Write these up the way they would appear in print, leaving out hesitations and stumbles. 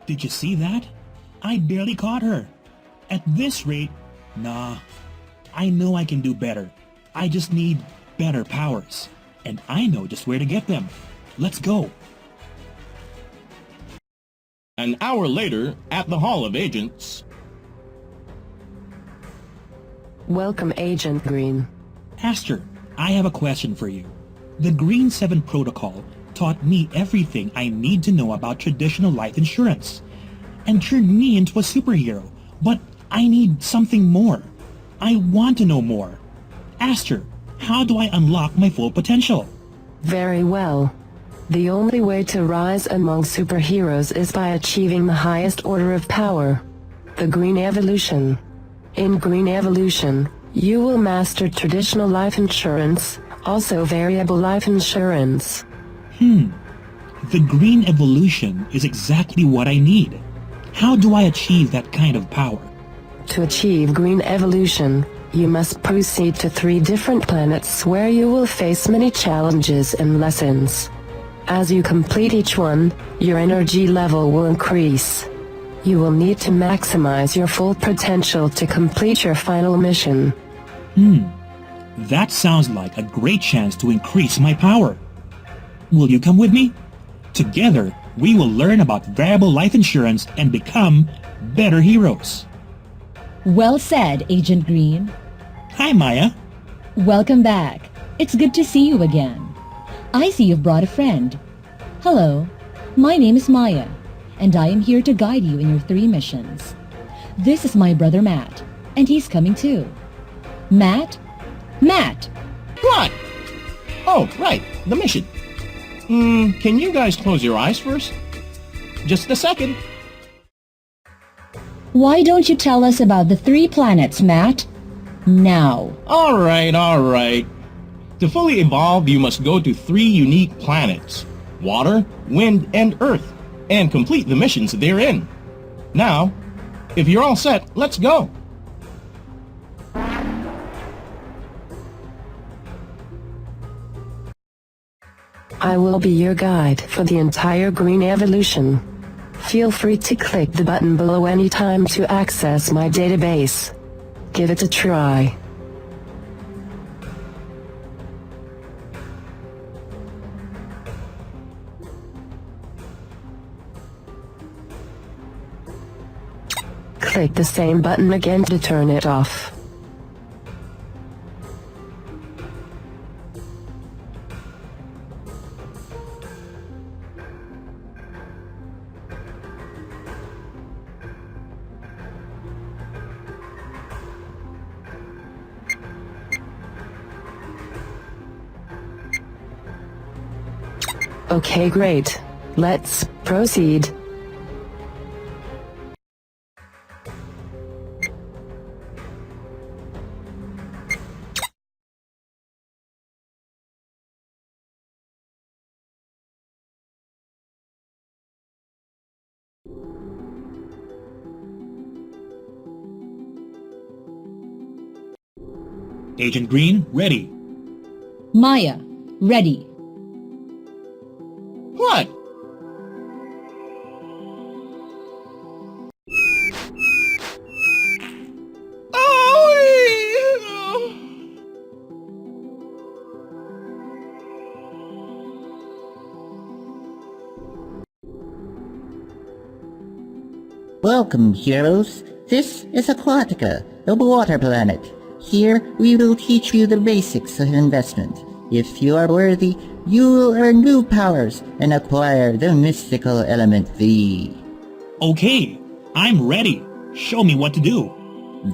Did you see that? I barely caught her. At this rate, nah. I know I can do better. I just need better powers. And I know just where to get them. Let's go. An hour later, at the Hall of Agents. Welcome, Agent Green. Aster, I have a question for you. The Green 7 Protocol taught me everything I need to know about traditional life insurance and turned me into a superhero. But I need something more. I want to know more. Aster, how do I unlock my full potential? Very well. The only way to rise among superheroes is by achieving the highest order of power, the Green Evolution. In Green Evolution, you will master traditional life insurance, also variable life insurance. The Green Evolution is exactly what I need. How do I achieve that kind of power? To achieve Green Evolution, you must proceed to 3 different planets where you will face many challenges and lessons. As you complete each one, your energy level will increase. You will need to maximize your full potential to complete your final mission. That sounds like a great chance to increase my power. Will you come with me? Together, we will learn about variable life insurance and become better heroes. Well said, Agent Green. Hi, Maya. Welcome back. It's good to see you again. I see you've brought a friend. Hello, my name is Maya, and I am here to guide you in your 3 missions. This is my brother Matt, and he's coming too. Matt? Matt! What? Oh, right, the mission. Can you guys close your eyes first? Just a second. Why don't you tell us about the 3 planets, Matt? Now. All right. To fully evolve, you must go to 3 unique planets, water, wind, and earth, and complete the missions therein. Now, if you're all set, let's go. I will be your guide for the entire Green Evolution. Feel free to click the button below anytime to access my database. Give it a try. Click the same button again to turn it off. Okay, great. Let's proceed. Agent Green, ready. Maya, ready. What? Welcome, heroes. This is Aquatica, a water planet. Here, we will teach you the basics of investment. If you are worthy, you will earn new powers and acquire the mystical element V. Okay, I'm ready. Show me what to do.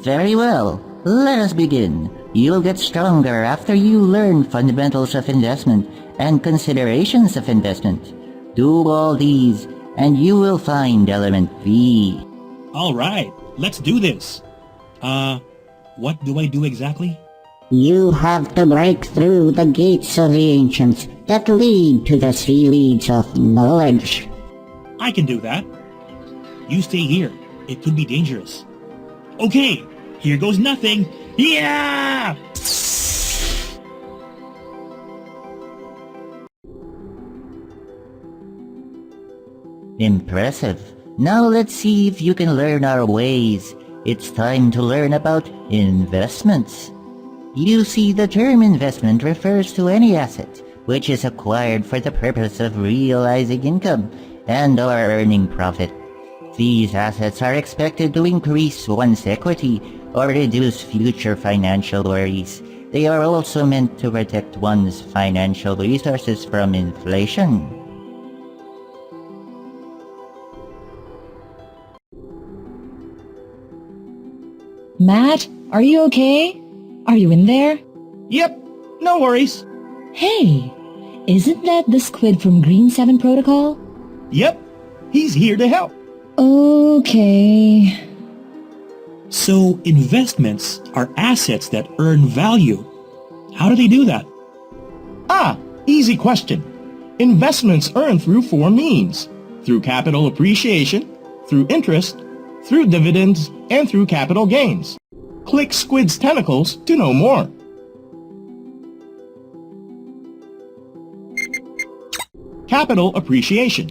Very well. Let us begin. You'll get stronger after you learn fundamentals of investment and considerations of investment. Do all these, and you will find element V. All right, let's do this. What do I do exactly? You have to break through the gates of the ancients that lead to the 3 leads of knowledge. I can do that. You stay here. It could be dangerous. Okay, here goes nothing. Yeah! Impressive. Now let's see if you can learn our ways. It's time to learn about investments. You see, the term investment refers to any asset which is acquired for the purpose of realizing income and or earning profit. These assets are expected to increase one's equity or reduce future financial worries. They are also meant to protect one's financial resources from inflation. Matt, are you okay? Are you in there? Yep, no worries. Hey, isn't that the squid from Green 7 Protocol? Yep, he's here to help. Okay. So investments are assets that earn value. How do they do that? Ah, easy question. Investments earn through four means: through capital appreciation, through interest, through dividends, and through capital gains. Click Squid's tentacles to know more. Capital appreciation.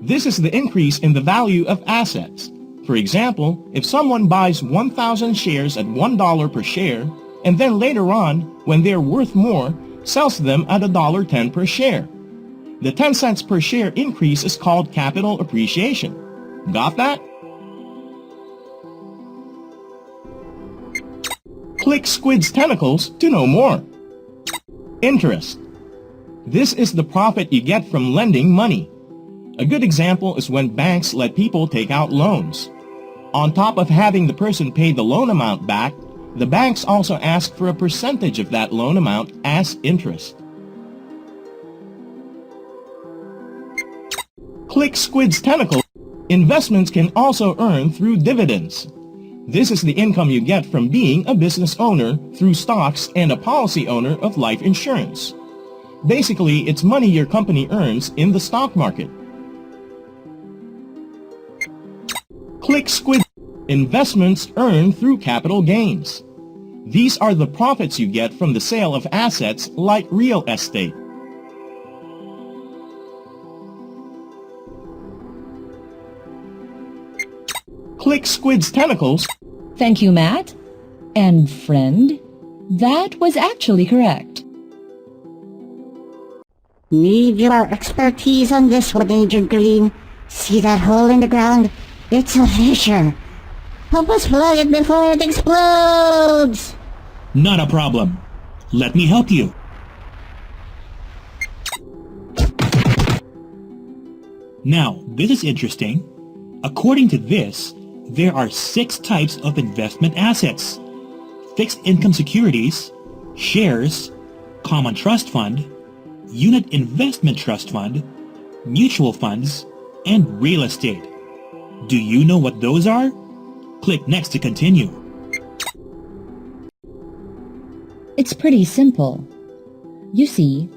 This is the increase in the value of assets. For example, if someone buys 1,000 shares at $1 per share, and then later on, when they're worth more, sells them at $1.10 per share. The 10 cents per share increase is called capital appreciation. Got that? Click Squid's tentacles to know more. Interest. This is the profit you get from lending money. A good example is when banks let people take out loans. On top of having the person pay the loan amount back, the banks also ask for a percentage of that loan amount as interest. Click Squid's tentacle. Investments can also earn through dividends. This is the income you get from being a business owner through stocks and a policy owner of life insurance. Basically, it's money your company earns in the stock market. Click Squid. Investments earned through capital gains. These are the profits you get from the sale of assets like real estate. Click Squid's tentacles. Thank you, Matt. And friend, that was actually correct. Need your expertise on this one, Agent Green. See that hole in the ground? It's a fissure. Help us plug it before it explodes! Not a problem. Let me help you. Now, this is interesting. According to this, there are 6 types of investment assets: fixed income securities, shares, common trust fund, unit investment trust fund, mutual funds, and real estate. Do you know what those are? Click next to continue. It's pretty simple. You see,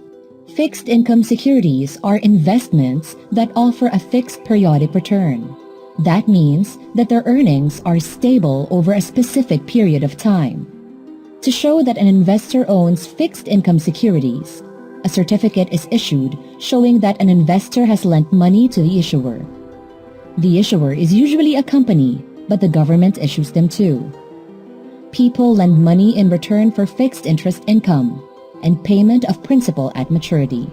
fixed income securities are investments that offer a fixed periodic return. That means that their earnings are stable over a specific period of time. To show that an investor owns fixed income securities, a certificate is issued showing that an investor has lent money to the issuer. The issuer is usually a company, but the government issues them too. People lend money in return for fixed interest income and payment of principal at maturity.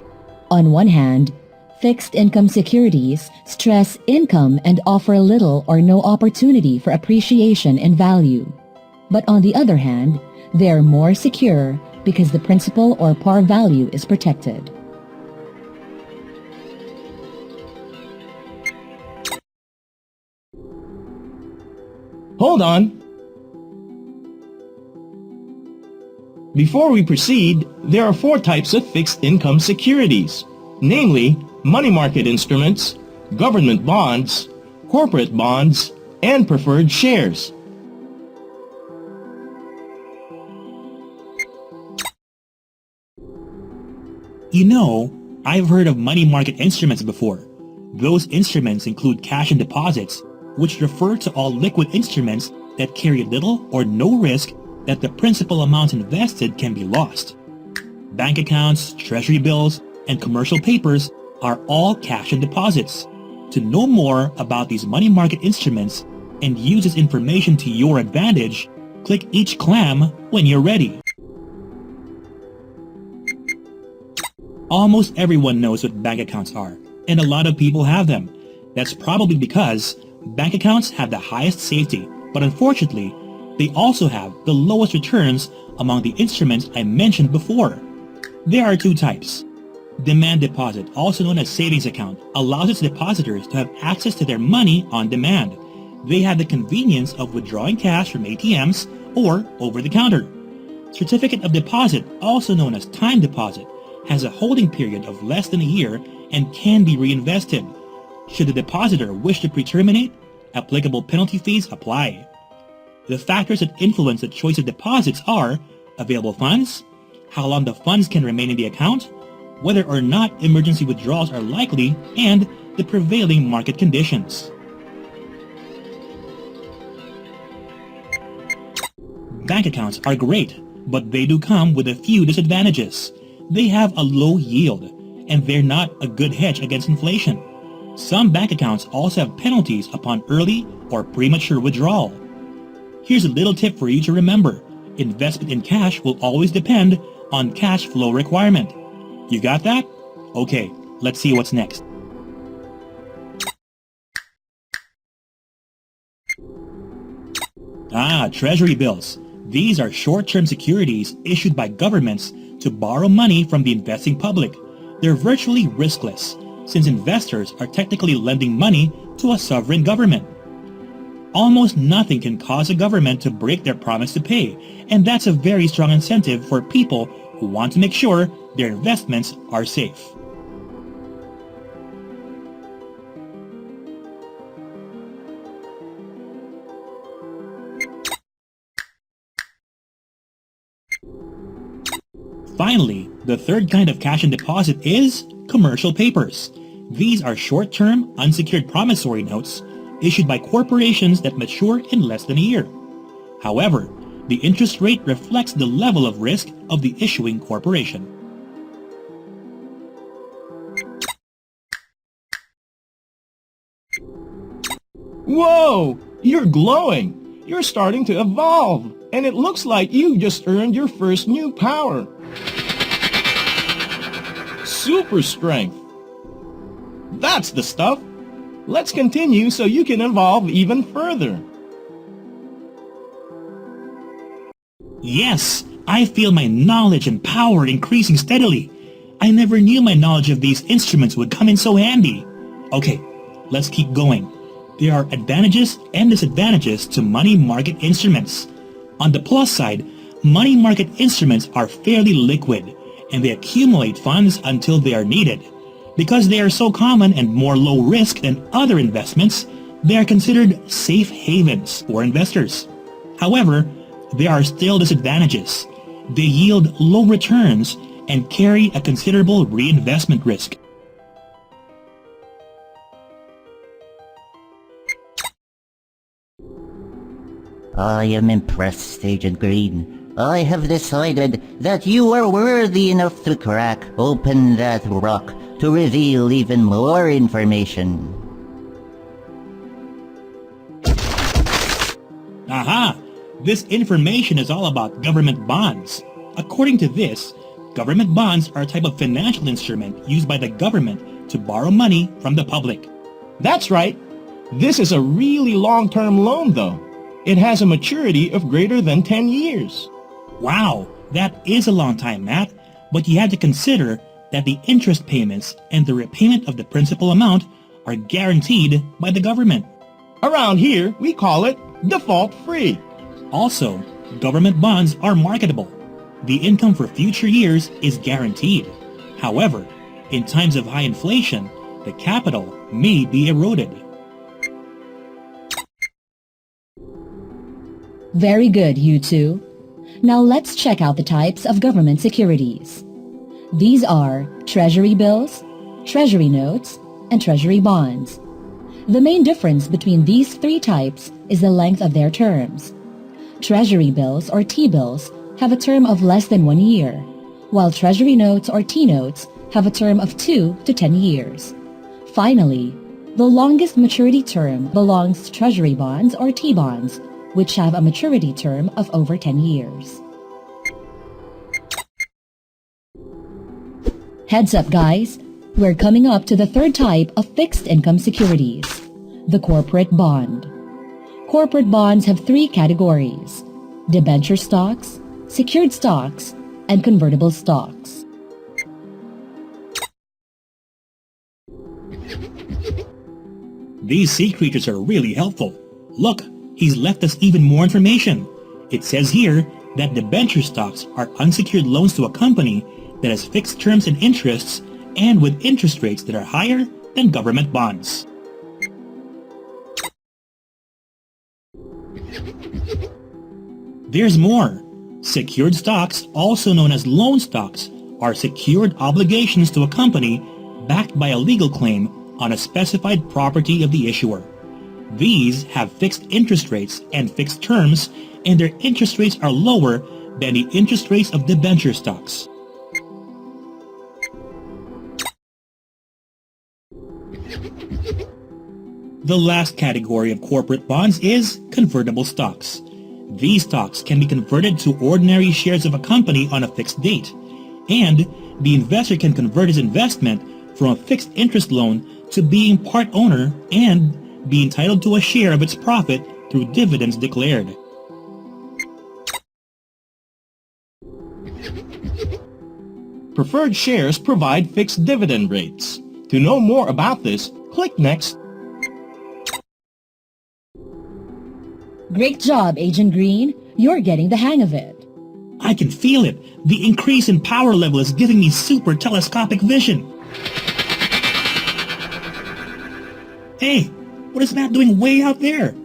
On one hand, fixed income securities stress income and offer little or no opportunity for appreciation in value. But on the other hand, they are more secure because the principal or par value is protected. Hold on. Before we proceed, there are 4 types of fixed income securities, namely money market instruments, government bonds, corporate bonds, and preferred shares. You know, I've heard of money market instruments before. Those instruments include cash and deposits, which refer to all liquid instruments that carry little or no risk that the principal amount invested can be lost. Bank accounts, treasury bills, and commercial papers are all cash and deposits. To know more about these money market instruments and use this information to your advantage, click each clam when you're ready. Almost everyone knows what bank accounts are, and a lot of people have them. That's probably because bank accounts have the highest safety, but unfortunately, they also have the lowest returns among the instruments I mentioned before. There are two types. Demand deposit, also known as savings account, allows its depositors to have access to their money on demand. They have the convenience of withdrawing cash from ATMs or over the counter. Certificate of deposit, also known as time deposit, has a holding period of less than a year and can be reinvested. Should the depositor wish to pre-terminate, applicable penalty fees apply. The factors that influence the choice of deposits are available funds, how long the funds can remain in the account, whether or not emergency withdrawals are likely, and the prevailing market conditions. Bank accounts are great, but they do come with a few disadvantages. They have a low yield, and they're not a good hedge against inflation. Some bank accounts also have penalties upon early or premature withdrawal. Here's a little tip for you to remember. Investment in cash will always depend on cash flow requirement. You got that? Okay, let's see what's next. Treasury bills. These are short-term securities issued by governments to borrow money from the investing public. They're virtually riskless, since investors are technically lending money to a sovereign government. Almost nothing can cause a government to break their promise to pay, and that's a very strong incentive for people who want to make sure their investments are safe. Finally, the third kind of cash and deposit is commercial papers. These are short-term, unsecured promissory notes issued by corporations that mature in less than a year. However, the interest rate reflects the level of risk of the issuing corporation. Whoa! You're glowing! You're starting to evolve! And it looks like you just earned your first new power. Super strength! That's the stuff! Let's continue so you can evolve even further. Yes, I feel my knowledge and power increasing steadily. I never knew my knowledge of these instruments would come in so handy. Okay, let's keep going. There are advantages and disadvantages to money market instruments. On the plus side, money market instruments are fairly liquid, and they accumulate funds until they are needed. Because they are so common and more low risk than other investments, they are considered safe havens for investors. However, there are still disadvantages. They yield low returns and carry a considerable reinvestment risk. I am impressed, Agent Green. I have decided that you are worthy enough to crack open that rock to reveal even more information. Aha! This information is all about government bonds. According to this, government bonds are a type of financial instrument used by the government to borrow money from the public. That's right. This is a really long-term loan, though. It has a maturity of greater than 10 years. Wow, that is a long time, Matt. But you have to consider that the interest payments and the repayment of the principal amount are guaranteed by the government. Around here, we call it default-free. Also, government bonds are marketable. The income for future years is guaranteed. However, in times of high inflation, the capital may be eroded. Very good, you two. Now let's check out the types of government securities. These are treasury bills, treasury notes, and treasury bonds. The main difference between these three types is the length of their terms. Treasury bills or T-bills have a term of less than 1 year, while treasury notes or T-notes have a term of 2 to 10 years. Finally, The longest maturity term belongs to Treasury bonds or T-bonds, which have a maturity term of over 10 years. Heads up, guys! We're coming up to the third type of fixed income securities, the corporate bond. Corporate bonds have three categories: debenture stocks, secured stocks, and convertible stocks. These sea creatures are really helpful. Look, he's left us even more information. It says here that debenture stocks are unsecured loans to a company that has fixed terms and interests and with interest rates that are higher than government bonds. There's more. Secured stocks, also known as loan stocks, are secured obligations to a company backed by a legal claim on a specified property of the issuer. These have fixed interest rates and fixed terms, and their interest rates are lower than the interest rates of debenture stocks. The last category of corporate bonds is convertible stocks. These stocks can be converted to ordinary shares of a company on a fixed date, and the investor can convert his investment from a fixed interest loan to being part owner and be entitled to a share of its profit through dividends declared. Preferred shares provide fixed dividend rates. To know more about this, click Next. Great job, Agent Green. You're getting the hang of it. I can feel it. The increase in power level is giving me super telescopic vision. Hey, what is Matt doing way out there?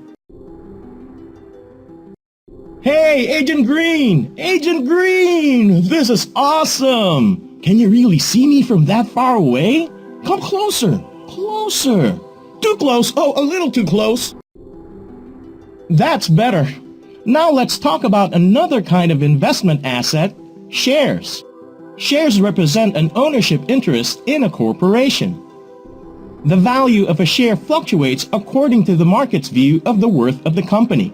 Hey, Agent Green! Agent Green! This is awesome! Can you really see me from that far away? Come closer! Closer! Too close! Oh, a little too close! That's better. Now let's talk about another kind of investment asset, shares. Shares represent an ownership interest in a corporation. The value of a share fluctuates according to the market's view of the worth of the company.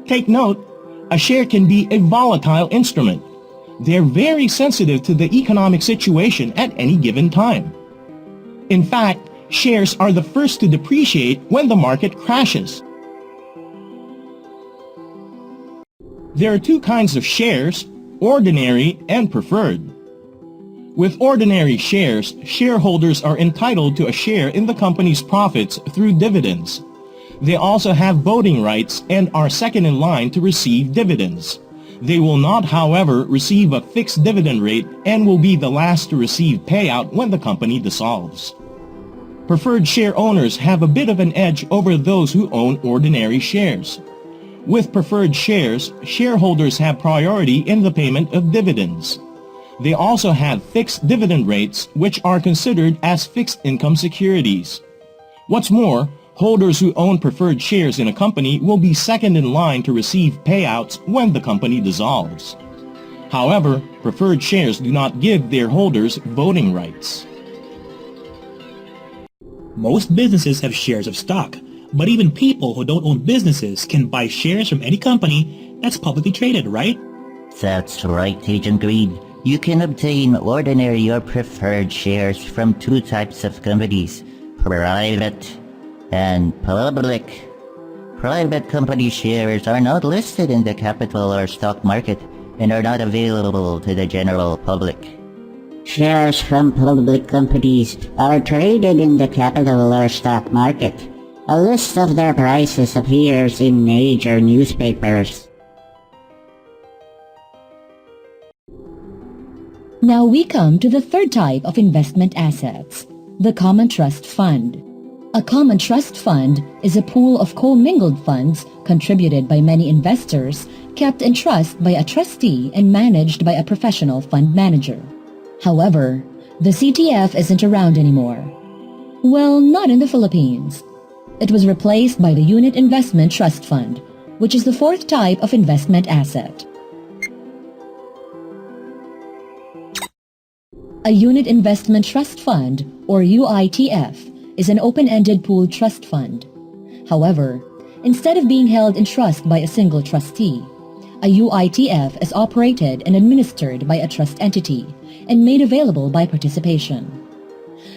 Take note, a share can be a volatile instrument. They're very sensitive to the economic situation at any given time. In fact, shares are the first to depreciate when the market crashes. There are two kinds of shares, ordinary and preferred. With ordinary shares, shareholders are entitled to a share in the company's profits through dividends. They also have voting rights and are second in line to receive dividends. They will not, however, receive a fixed dividend rate and will be the last to receive payout when the company dissolves. Preferred share owners have a bit of an edge over those who own ordinary shares. With preferred shares, shareholders have priority in the payment of dividends. They also have fixed dividend rates, which are considered as fixed income securities. What's more, holders who own preferred shares in a company will be second in line to receive payouts when the company dissolves. However, preferred shares do not give their holders voting rights. Most businesses have shares of stock, but even people who don't own businesses can buy shares from any company that's publicly traded, right? That's right, Agent Green. You can obtain ordinary or preferred shares from two types of companies, private and public. Private company shares are not listed in the capital or stock market and are not available to the general public. Shares from public companies are traded in the capital or stock market. A list of their prices appears in major newspapers. Now we come to the third type of investment assets, the common trust fund. A common trust fund is a pool of commingled funds contributed by many investors, kept in trust by a trustee and managed by a professional fund manager. However, the CTF isn't around anymore. Well, not in the Philippines. It was replaced by the Unit Investment Trust Fund, which is the fourth type of investment asset. A Unit Investment Trust Fund, or UITF, is an open-ended pooled trust fund. However, instead of being held in trust by a single trustee, a UITF is operated and administered by a trust entity and made available by participation.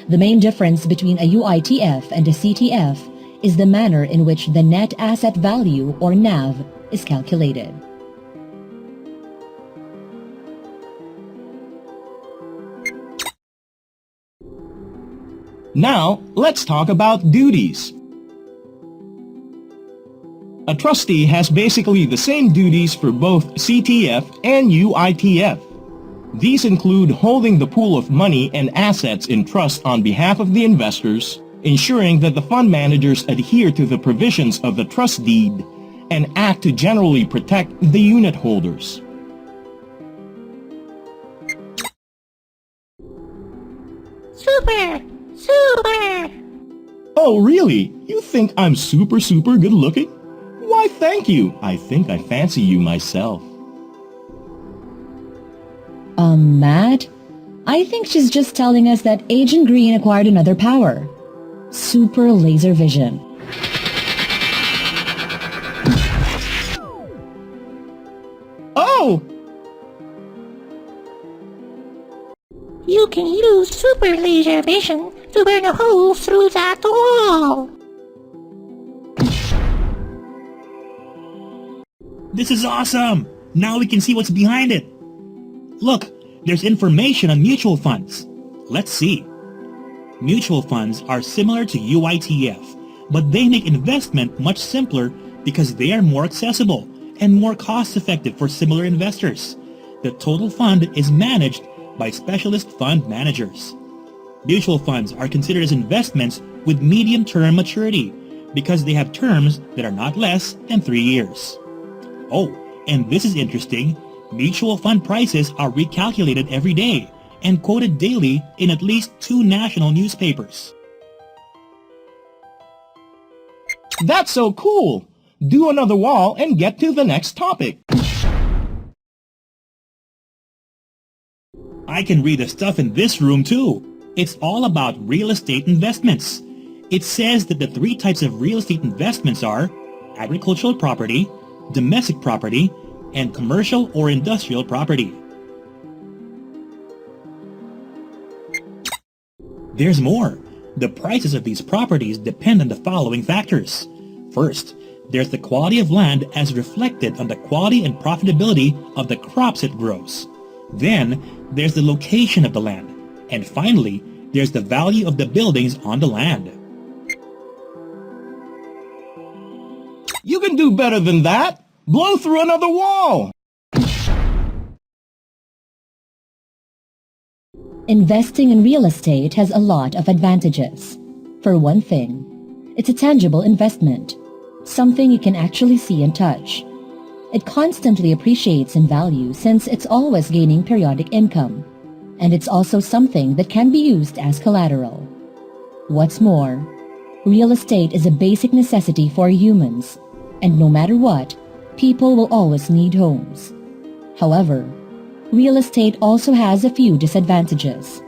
The main difference between a UITF and a CTF is the manner in which the net asset value, or NAV, is calculated. Now, let's talk about duties. A trustee has basically the same duties for both CTF and UITF. These include holding the pool of money and assets in trust on behalf of the investors, ensuring that the fund managers adhere to the provisions of the trust deed, and act to generally protect the unit holders. Super! Super! Oh, really? You think I'm super good looking? Why, thank you. I think I fancy you myself. Matt? I think she's just telling us that Agent Green acquired another power. Super laser vision. Oh! You can use super laser vision to burn a hole through that wall. This is awesome! Now we can see what's behind it. Look, there's information on mutual funds. Let's see. Mutual funds are similar to UITF, but they make investment much simpler because they are more accessible and more cost-effective for similar investors. The total fund is managed by specialist fund managers. Mutual funds are considered as investments with medium-term maturity because they have terms that are not less than 3 years. Oh, and this is interesting. Mutual fund prices are recalculated every day and quoted daily in at least 2 national newspapers. That's so cool! Do another wall and get to the next topic. I can read the stuff in this room too. It's all about real estate investments. It says that the 3 types of real estate investments are agricultural property, domestic property, and commercial or industrial property. There's more. The prices of these properties depend on the following factors. First, there's the quality of land as reflected on the quality and profitability of the crops it grows. Then, there's the location of the land. And finally, there's the value of the buildings on the land. You can do better than that! Blow through another wall! Investing in real estate has a lot of advantages. For one thing, it's a tangible investment, something you can actually see and touch. It constantly appreciates in value since it's always gaining periodic income, and it's also something that can be used as collateral. What's more, real estate is a basic necessity for humans, and no matter what, people will always need homes. However, real estate also has a few disadvantages.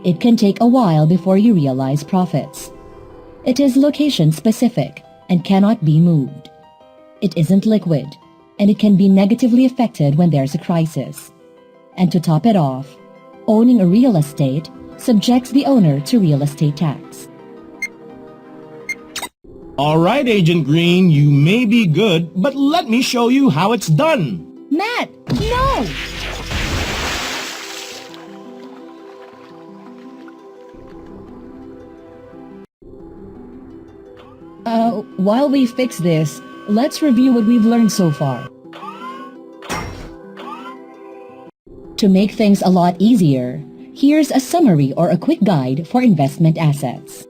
It can take a while before you realize profits. It is location-specific and cannot be moved. It isn't liquid, and it can be negatively affected when there's a crisis. And to top it off, owning a real estate subjects the owner to real estate tax. Alright, Agent Green, you may be good, but let me show you how it's done. Matt, no! While we fix this, let's review what we've learned so far. To make things a lot easier, here's a summary or a quick guide for investment assets.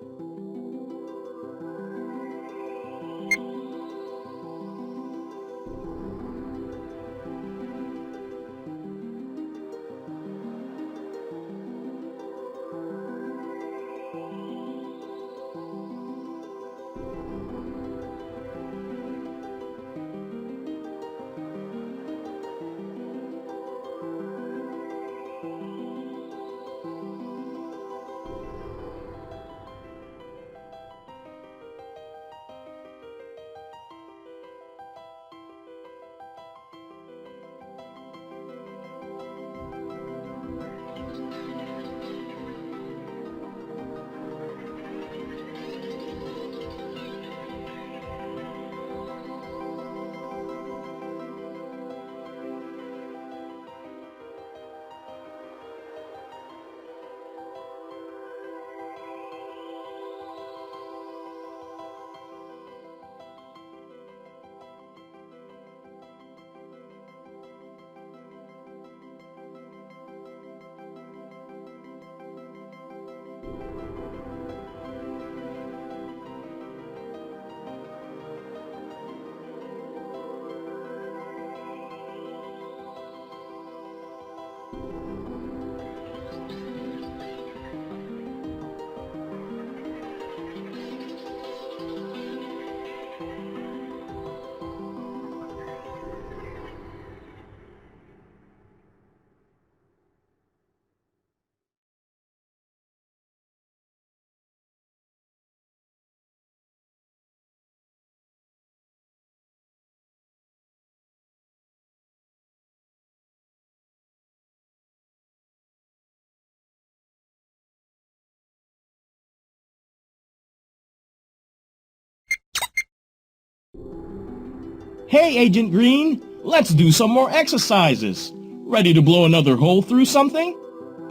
Hey, Agent Green, let's do some more exercises. Ready to blow another hole through something?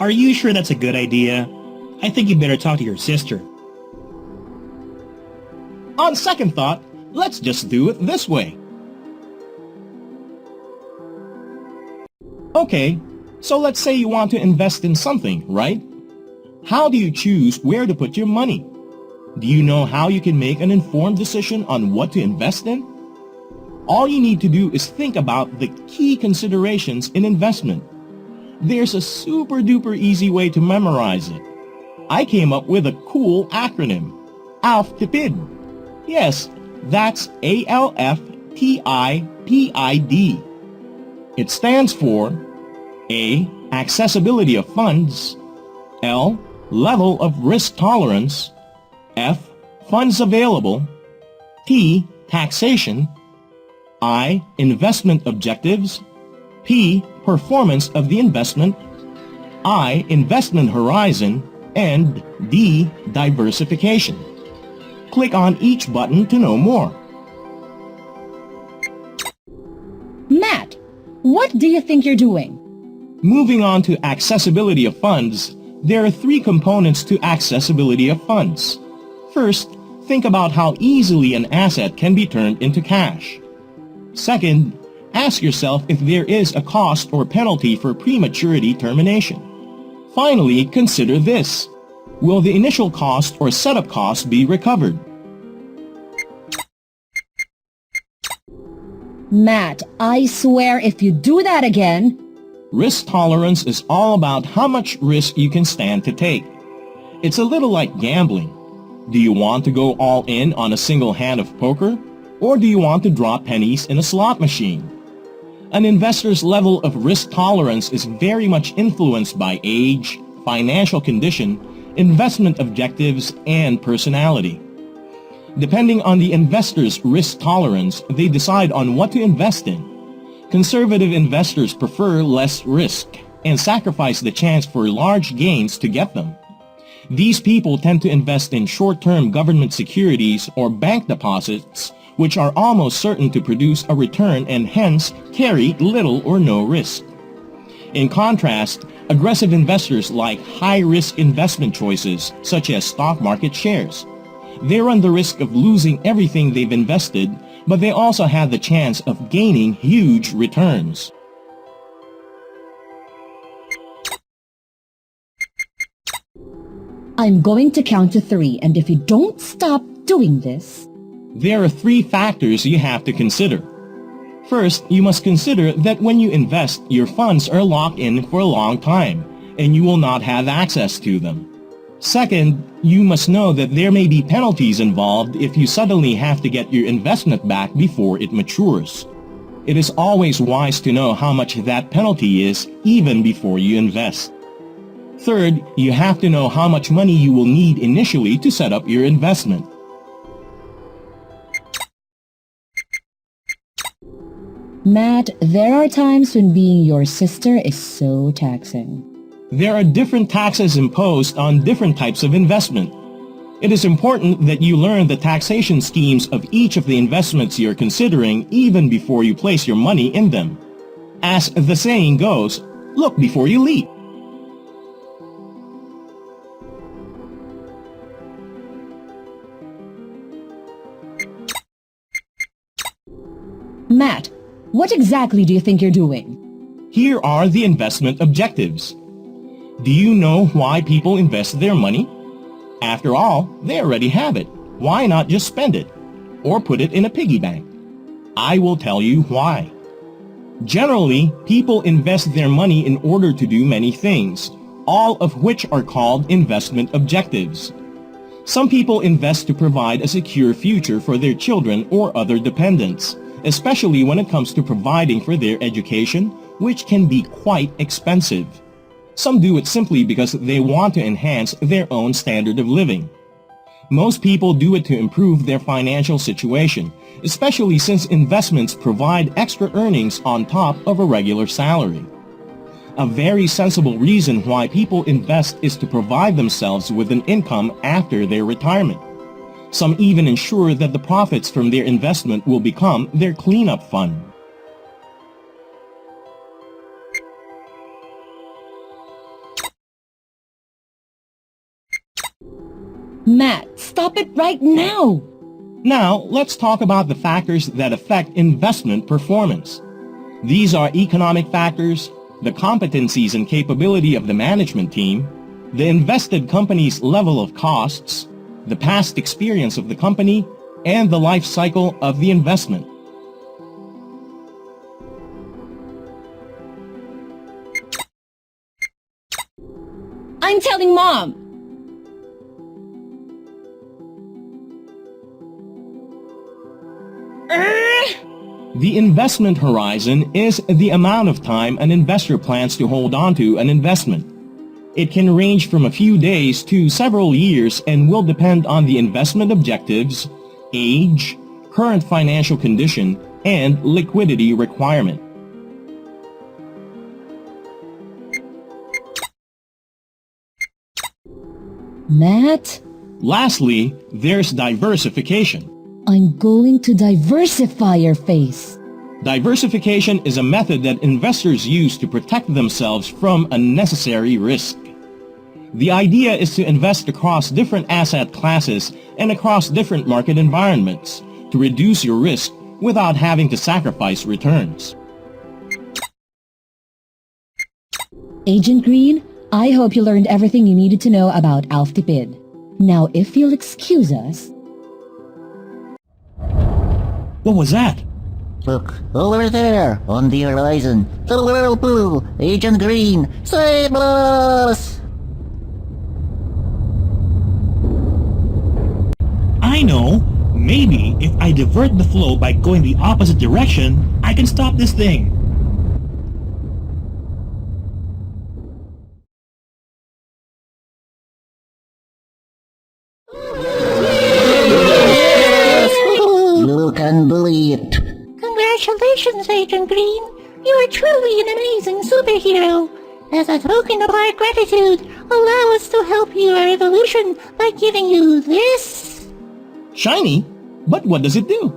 Are you sure that's a good idea? I think you better talk to your sister. On second thought, let's just do it this way. Okay, so let's say you want to invest in something, right? How do you choose where to put your money? Do you know how you can make an informed decision on what to invest in? All you need to do is think about the key considerations in investment. There's a super duper easy way to memorize it. I came up with a cool acronym, ALFTIPID. Yes, that's ALFTIPID. It stands for A. Accessibility of funds, L. Level of risk tolerance, F. Funds available, T. Taxation, I. Investment objectives, P. Performance of the investment, I. Investment horizon, and D. Diversification. Click on each button to know more. Matt, what do you think you're doing? Moving on to accessibility of funds, there are three components to accessibility of funds. First, think about how easily an asset can be turned into cash. Second, ask yourself if there is a cost or penalty for prematurity termination. Finally, consider this. Will the initial cost or setup cost be recovered? Matt, I swear if you do that again... Risk tolerance is all about how much risk you can stand to take. It's a little like gambling. Do you want to go all in on a single hand of poker? Or do you want to drop pennies in a slot machine? An investor's level of risk tolerance is very much influenced by age, financial condition, investment objectives, and personality. Depending on the investor's risk tolerance, they decide on what to invest in. Conservative investors prefer less risk and sacrifice the chance for large gains to get them. These people tend to invest in short-term government securities or bank deposits, which are almost certain to produce a return and hence carry little or no risk. In contrast, aggressive investors like high-risk investment choices, such as stock market shares. They run the risk of losing everything they've invested, but they also have the chance of gaining huge returns. I'm going to count to 3, and if you don't stop doing this... There are 3 factors you have to consider. First, you must consider that when you invest, your funds are locked in for a long time, and you will not have access to them. Second, you must know that there may be penalties involved if you suddenly have to get your investment back before it matures. It is always wise to know how much that penalty is even before you invest. Third, you have to know how much money you will need initially to set up your investment. Matt, there are times when being your sister is so taxing. There are different taxes imposed on different types of investment. It is important that you learn the taxation schemes of each of the investments you're considering even before you place your money in them. As the saying goes, look before you leap. Matt, what exactly do you think you're doing? Here are the investment objectives. Do you know why people invest their money? After all, they already have it. Why not just spend it? Or put it in a piggy bank? I will tell you why. Generally, people invest their money in order to do many things, all of which are called investment objectives. Some people invest to provide a secure future for their children or other dependents, especially when it comes to providing for their education, which can be quite expensive. Some do it simply because they want to enhance their own standard of living. Most people do it to improve their financial situation, especially since investments provide extra earnings on top of a regular salary. A very sensible reason why people invest is to provide themselves with an income after their retirement. Some even ensure that the profits from their investment will become their cleanup fund. Matt, stop it right now! Now, let's talk about the factors that affect investment performance. These are economic factors, the competencies and capability of the management team, the invested company's level of costs, the past experience of the company, and the life cycle of the investment. I'm telling Mom! The investment horizon is the amount of time an investor plans to hold on to an investment. It can range from a few days to several years and will depend on the investment objectives, age, current financial condition, and liquidity requirement. Matt, Lastly, there's diversification. I'm going to diversify your face. Diversification is a method that investors use to protect themselves from unnecessary risk. The idea is to invest across different asset classes and across different market environments to reduce your risk without having to sacrifice returns. Agent Green, I hope you learned everything you needed to know about ALF Tipid. Now, if you'll excuse us... What was that? Look, over there, on the horizon, the whirlpool, Agent Green, save us! I know! Maybe if I divert the flow by going the opposite direction, I can stop this thing. You can believe it. Congratulations, Agent Green. You are truly an amazing superhero. As a token of our gratitude, allow us to help your evolution by giving you this. Shiny? But what does it do?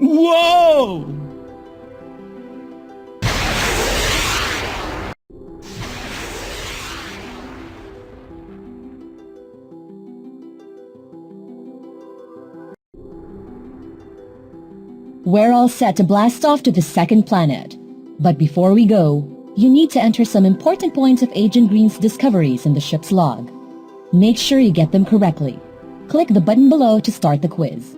Whoa! We're all set to blast off to the second planet. But before we go, you need to enter some important points of Agent Green's discoveries in the ship's log. Make sure you get them correctly. Click the button below to start the quiz.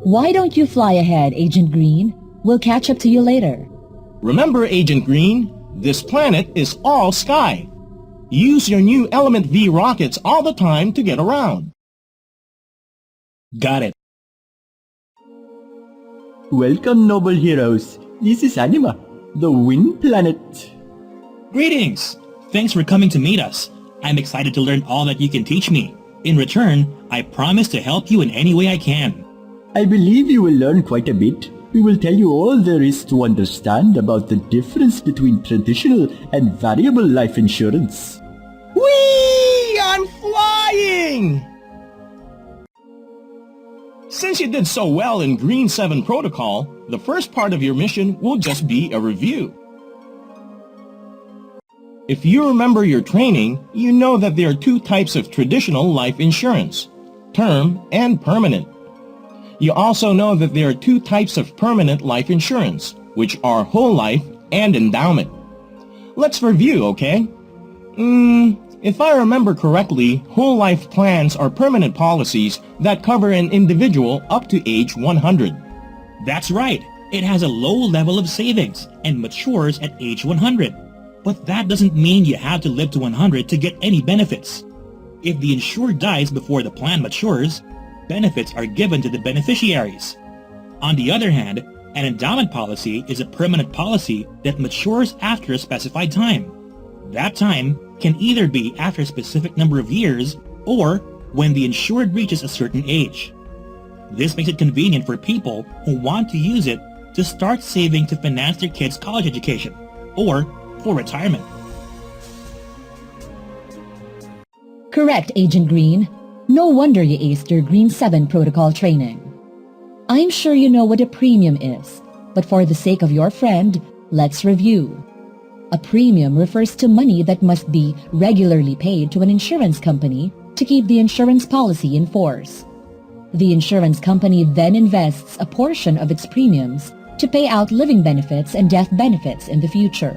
Why don't you fly ahead, Agent Green? We'll catch up to you later. Remember, Agent Green, this planet is all sky. Use your new Element V rockets all the time to get around. Got it. Welcome, noble heroes. This is Anima, the Wind Planet. Greetings! Thanks for coming to meet us. I'm excited to learn all that you can teach me. In return, I promise to help you in any way I can. I believe you will learn quite a bit. We will tell you all there is to understand about the difference between traditional and variable life insurance. Whee! I'm flying! Since you did so well in Green 7 Protocol, the first part of your mission will just be a review. If you remember your training, you know that there are two types of traditional life insurance, term and permanent. You also know that there are two types of permanent life insurance, which are whole life and endowment. Let's review, okay? If I remember correctly, whole life plans are permanent policies that cover an individual up to age 100. That's right. It has a low level of savings and matures at age 100. But that doesn't mean you have to live to 100 to get any benefits. If the insured dies before the plan matures, benefits are given to the beneficiaries. On the other hand, an endowment policy is a permanent policy that matures after a specified time. That time can either be after a specific number of years or when the insured reaches a certain age. This makes it convenient for people who want to use it to start saving to finance their kids' college education or for retirement. Correct, Agent Green. No wonder you aced your Green 7 Protocol training. I'm sure you know what a premium is, but for the sake of your friend, let's review. A premium refers to money that must be regularly paid to an insurance company to keep the insurance policy in force. The insurance company then invests a portion of its premiums to pay out living benefits and death benefits in the future.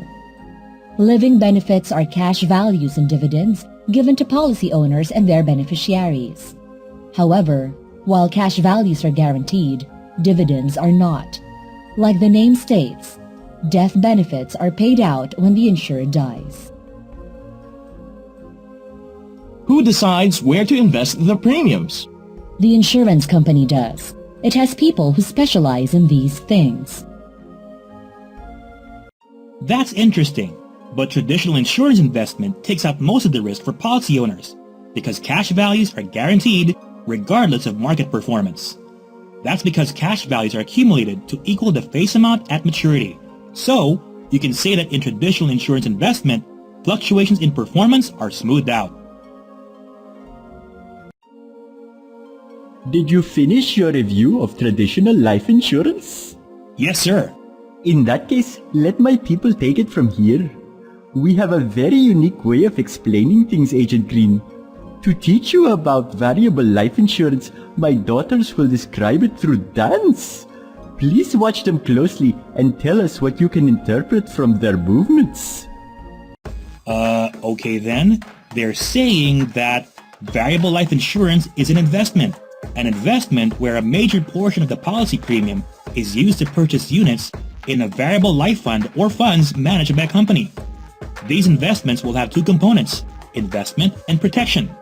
Living benefits are cash values and dividends given to policy owners and their beneficiaries. However, while cash values are guaranteed, dividends are not. Like the name states, death benefits are paid out when the insured dies. Who decides where to invest the premiums? The insurance company does. It has people who specialize in these things. That's interesting, but traditional insurance investment takes out most of the risk for policy owners because cash values are guaranteed regardless of market performance. That's because cash values are accumulated to equal the face amount at maturity. So, you can say that in traditional insurance investment, fluctuations in performance are smoothed out. Did you finish your review of traditional life insurance? Yes, sir. In that case, let my people take it from here. We have a very unique way of explaining things, Agent Green. To teach you about variable life insurance, my daughters will describe it through dance. Please watch them closely and tell us what you can interpret from their movements. Okay then. They're saying that variable life insurance is an investment where a major portion of the policy premium is used to purchase units in a variable life fund or funds managed by a company. These investments will have two components, investment and protection.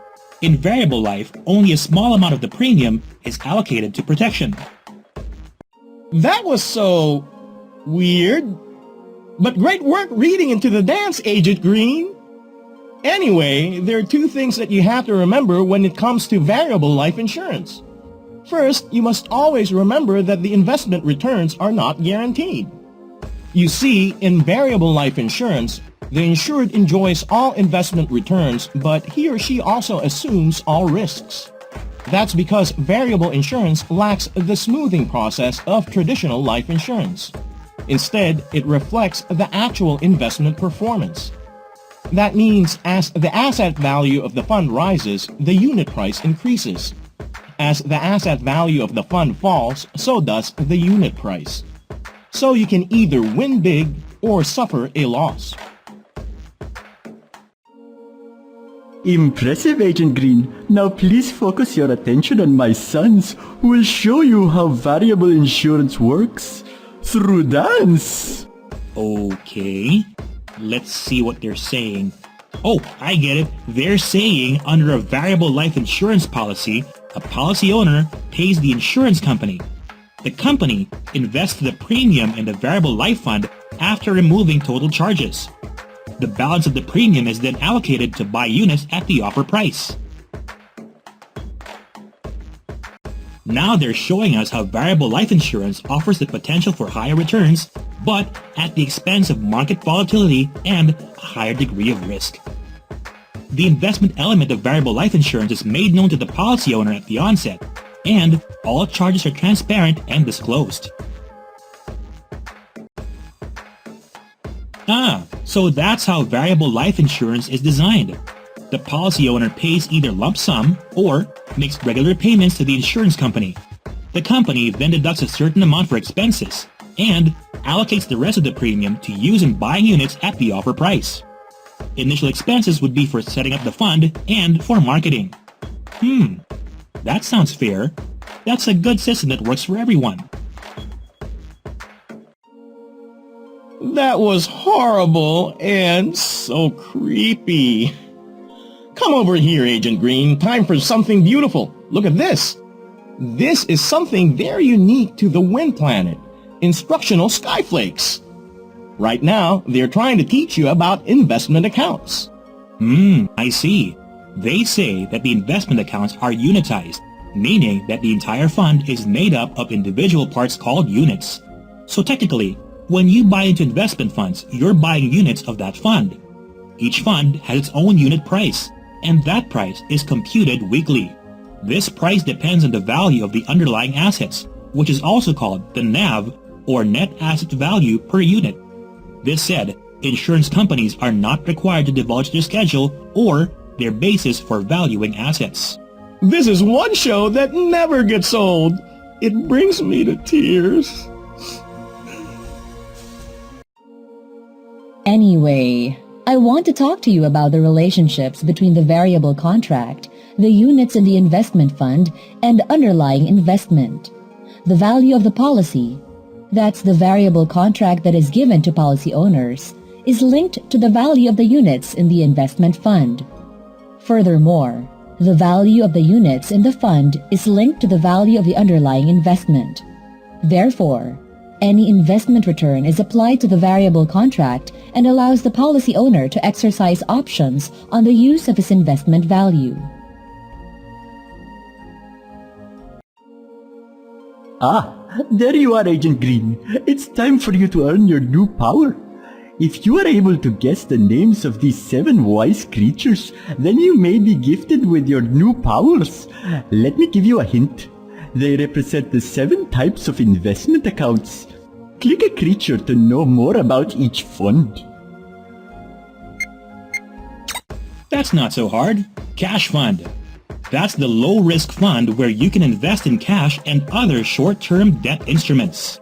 In variable life, only a small amount of the premium is allocated to protection. That was so weird. But great work reading into the dance, Agent Green. Anyway, there are two things that you have to remember when it comes to variable life insurance. First, you must always remember that the investment returns are not guaranteed. You see, in variable life insurance, the insured enjoys all investment returns, but he or she also assumes all risks. That's because variable insurance lacks the smoothing process of traditional life insurance. Instead, it reflects the actual investment performance. That means as the asset value of the fund rises, the unit price increases. As the asset value of the fund falls, so does the unit price. So you can either win big or suffer a loss. Impressive, Agent Green. Now please focus your attention on my sons, who will show you how variable insurance works. Through dance. Okay, let's see what they're saying. Oh, I get it. They're saying under a variable life insurance policy, a policy owner pays the insurance company. The company invests the premium in the variable life fund after removing total charges. The balance of the premium is then allocated to buy units at the offer price. Now they're showing us how variable life insurance offers the potential for higher returns, but at the expense of market volatility and a higher degree of risk. The investment element of variable life insurance is made known to the policy owner at the onset, and all charges are transparent and disclosed. So that's how variable life insurance is designed. The policy owner pays either lump sum or makes regular payments to the insurance company. The company then deducts a certain amount for expenses and allocates the rest of the premium to use in buying units at the offer price. Initial expenses would be for setting up the fund and for marketing. That sounds fair. That's a good system that works for everyone. That was horrible and so creepy. Come over here, Agent Green. Time for something beautiful. Look at this. This is something very unique to the Wind Planet. Instructional skyflakes. Right now, they're trying to teach you about investment accounts. I see. They say that the investment accounts are unitized, meaning that the entire fund is made up of individual parts called units. So technically, when you buy into investment funds, you're buying units of that fund. Each fund has its own unit price, and that price is computed weekly. This price depends on the value of the underlying assets, which is also called the NAV, or net asset value per unit. This said, insurance companies are not required to divulge their schedule or their basis for valuing assets. This is one show that never gets old. It brings me to tears. Anyway, I want to talk to you about the relationships between the variable contract, the units in the investment fund, and underlying investment. The value of the policy, that's the variable contract that is given to policy owners, is linked to the value of the units in the investment fund. Furthermore, the value of the units in the fund is linked to the value of the underlying investment. Therefore, any investment return is applied to the variable contract and allows the policy owner to exercise options on the use of his investment value. There you are, Agent Green. It's time for you to earn your new power. If you are able to guess the names of these 7 wise creatures, then you may be gifted with your new powers. Let me give you a hint. They represent the 7 types of investment accounts. Click a creature to know more about each fund. That's not so hard. Cash fund. That's the low-risk fund where you can invest in cash and other short-term debt instruments.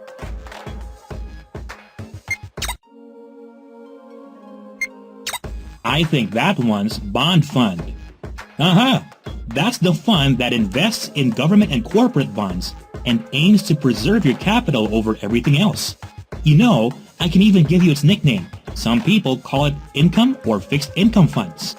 I think that one's bond fund. That's the fund that invests in government and corporate bonds and aims to preserve your capital over everything else. You know, I can even give you its nickname. Some people call it income or fixed income funds.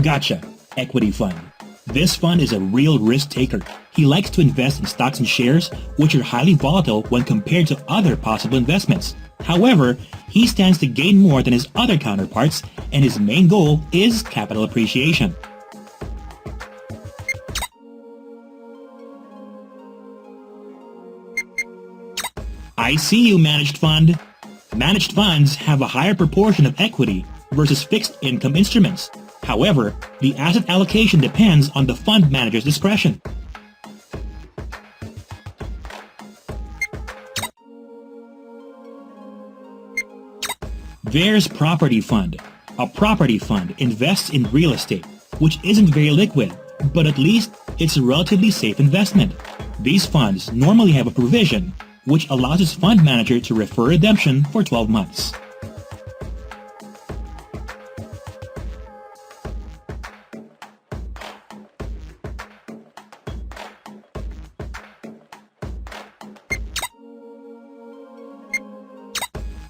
Gotcha. Equity fund. This fund is a real risk taker. He likes to invest in stocks and shares, which are highly volatile when compared to other possible investments. However, he stands to gain more than his other counterparts, and his main goal is capital appreciation. I see you, managed fund. Managed funds have a higher proportion of equity versus fixed income instruments. However, the asset allocation depends on the fund manager's discretion. There's property fund. A property fund invests in real estate, which isn't very liquid, but at least it's a relatively safe investment. These funds normally have a provision which allows its fund manager to refer redemption for 12 months.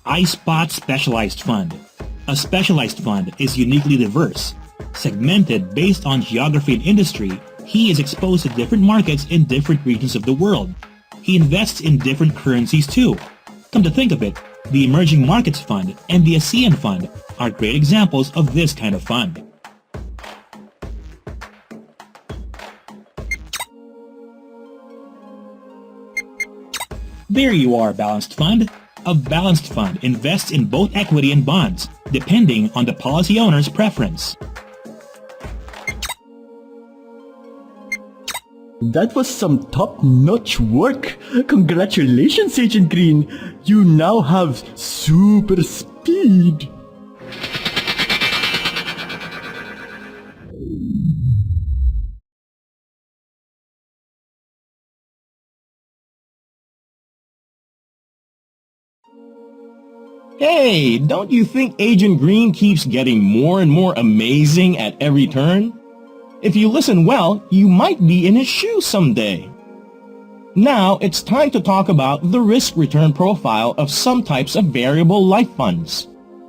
iSpot Specialized Fund. A specialized fund is uniquely diverse. Segmented based on geography and industry, he is exposed to different markets in different regions of the world. He invests in different currencies too. Come to think of it, the Emerging Markets Fund and the ASEAN Fund are great examples of this kind of fund. There you are, Balanced Fund. A balanced fund invests in both equity and bonds, depending on the policy owner's preference. That was some top-notch work. Congratulations, Agent Green. You now have super speed. Hey, don't you think Agent Green keeps getting more and more amazing at every turn? If you listen well, you might be in his shoes someday. Now, it's time to talk about the risk-return profile of some types of variable life funds.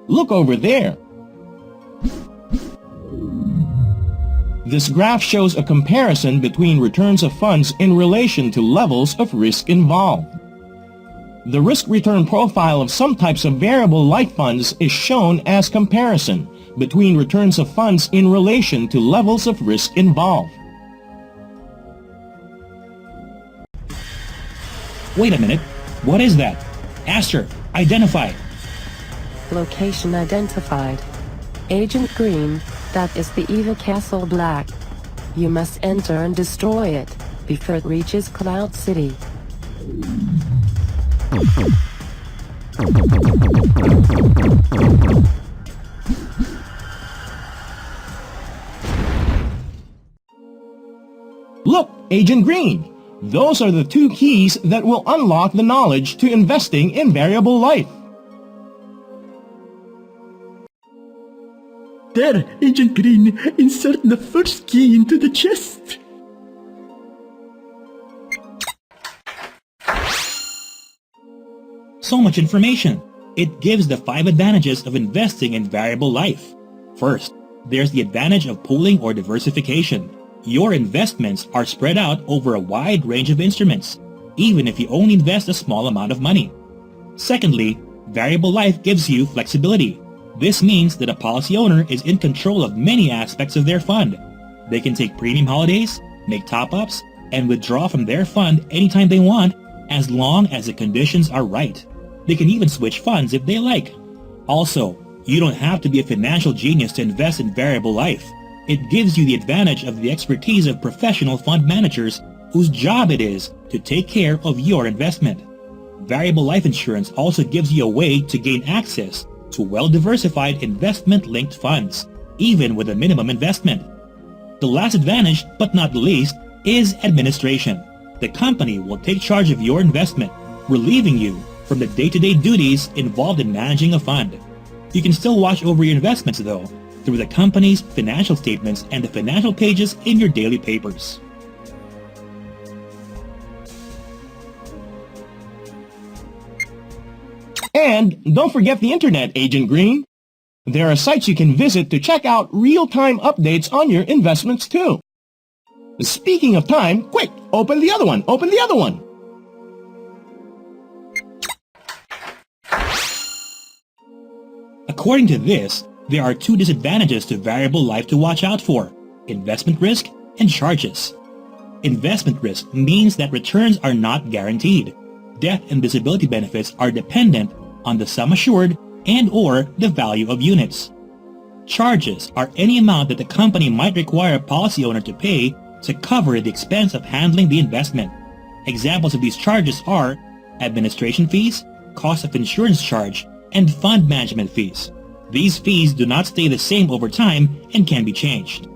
Look over there. This graph shows a comparison between returns of funds in relation to levels of risk involved. The risk-return profile of some types of variable life funds is shown as comparison between returns of funds in relation to levels of risk involved. Wait a minute, what is that? Aster, identify. Location identified. Agent Green, that is the evil Castle Black. You must enter and destroy it before it reaches Cloud City. Look, Agent Green! Those are the two keys that will unlock the knowledge to investing in variable life. There, Agent Green, insert the first key into the chest. So much information. It gives the 5 advantages of investing in variable life. First, there's the advantage of pooling or diversification. Your investments are spread out over a wide range of instruments, even if you only invest a small amount of money. Secondly, variable life gives you flexibility. This means that a policy owner is in control of many aspects of their fund. They can take premium holidays, make top-ups, and withdraw from their fund anytime they want, as long as the conditions are right. They can even switch funds if they like. Also, you don't have to be a financial genius to invest in variable life. It gives you the advantage of the expertise of professional fund managers whose job it is to take care of your investment. Variable life insurance also gives you a way to gain access to well-diversified investment-linked funds, even with a minimum investment. The last advantage, but not the least, is administration. The company will take charge of your investment, relieving you from the day-to-day duties involved in managing a fund. You can still watch over your investments, though, through the company's financial statements and the financial pages in your daily papers. And don't forget the internet, Agent Green. There are sites you can visit to check out real-time updates on your investments too. Speaking of time, quick, open the other one, open the other one. According to this, there are 2 disadvantages to variable life to watch out for: investment risk and charges. Investment risk means that returns are not guaranteed. Death and disability benefits are dependent on the sum assured and/or the value of units. Charges are any amount that the company might require a policy owner to pay to cover the expense of handling the investment. Examples of these charges are administration fees, cost of insurance charge, and fund management fees. These fees do not stay the same over time and can be changed.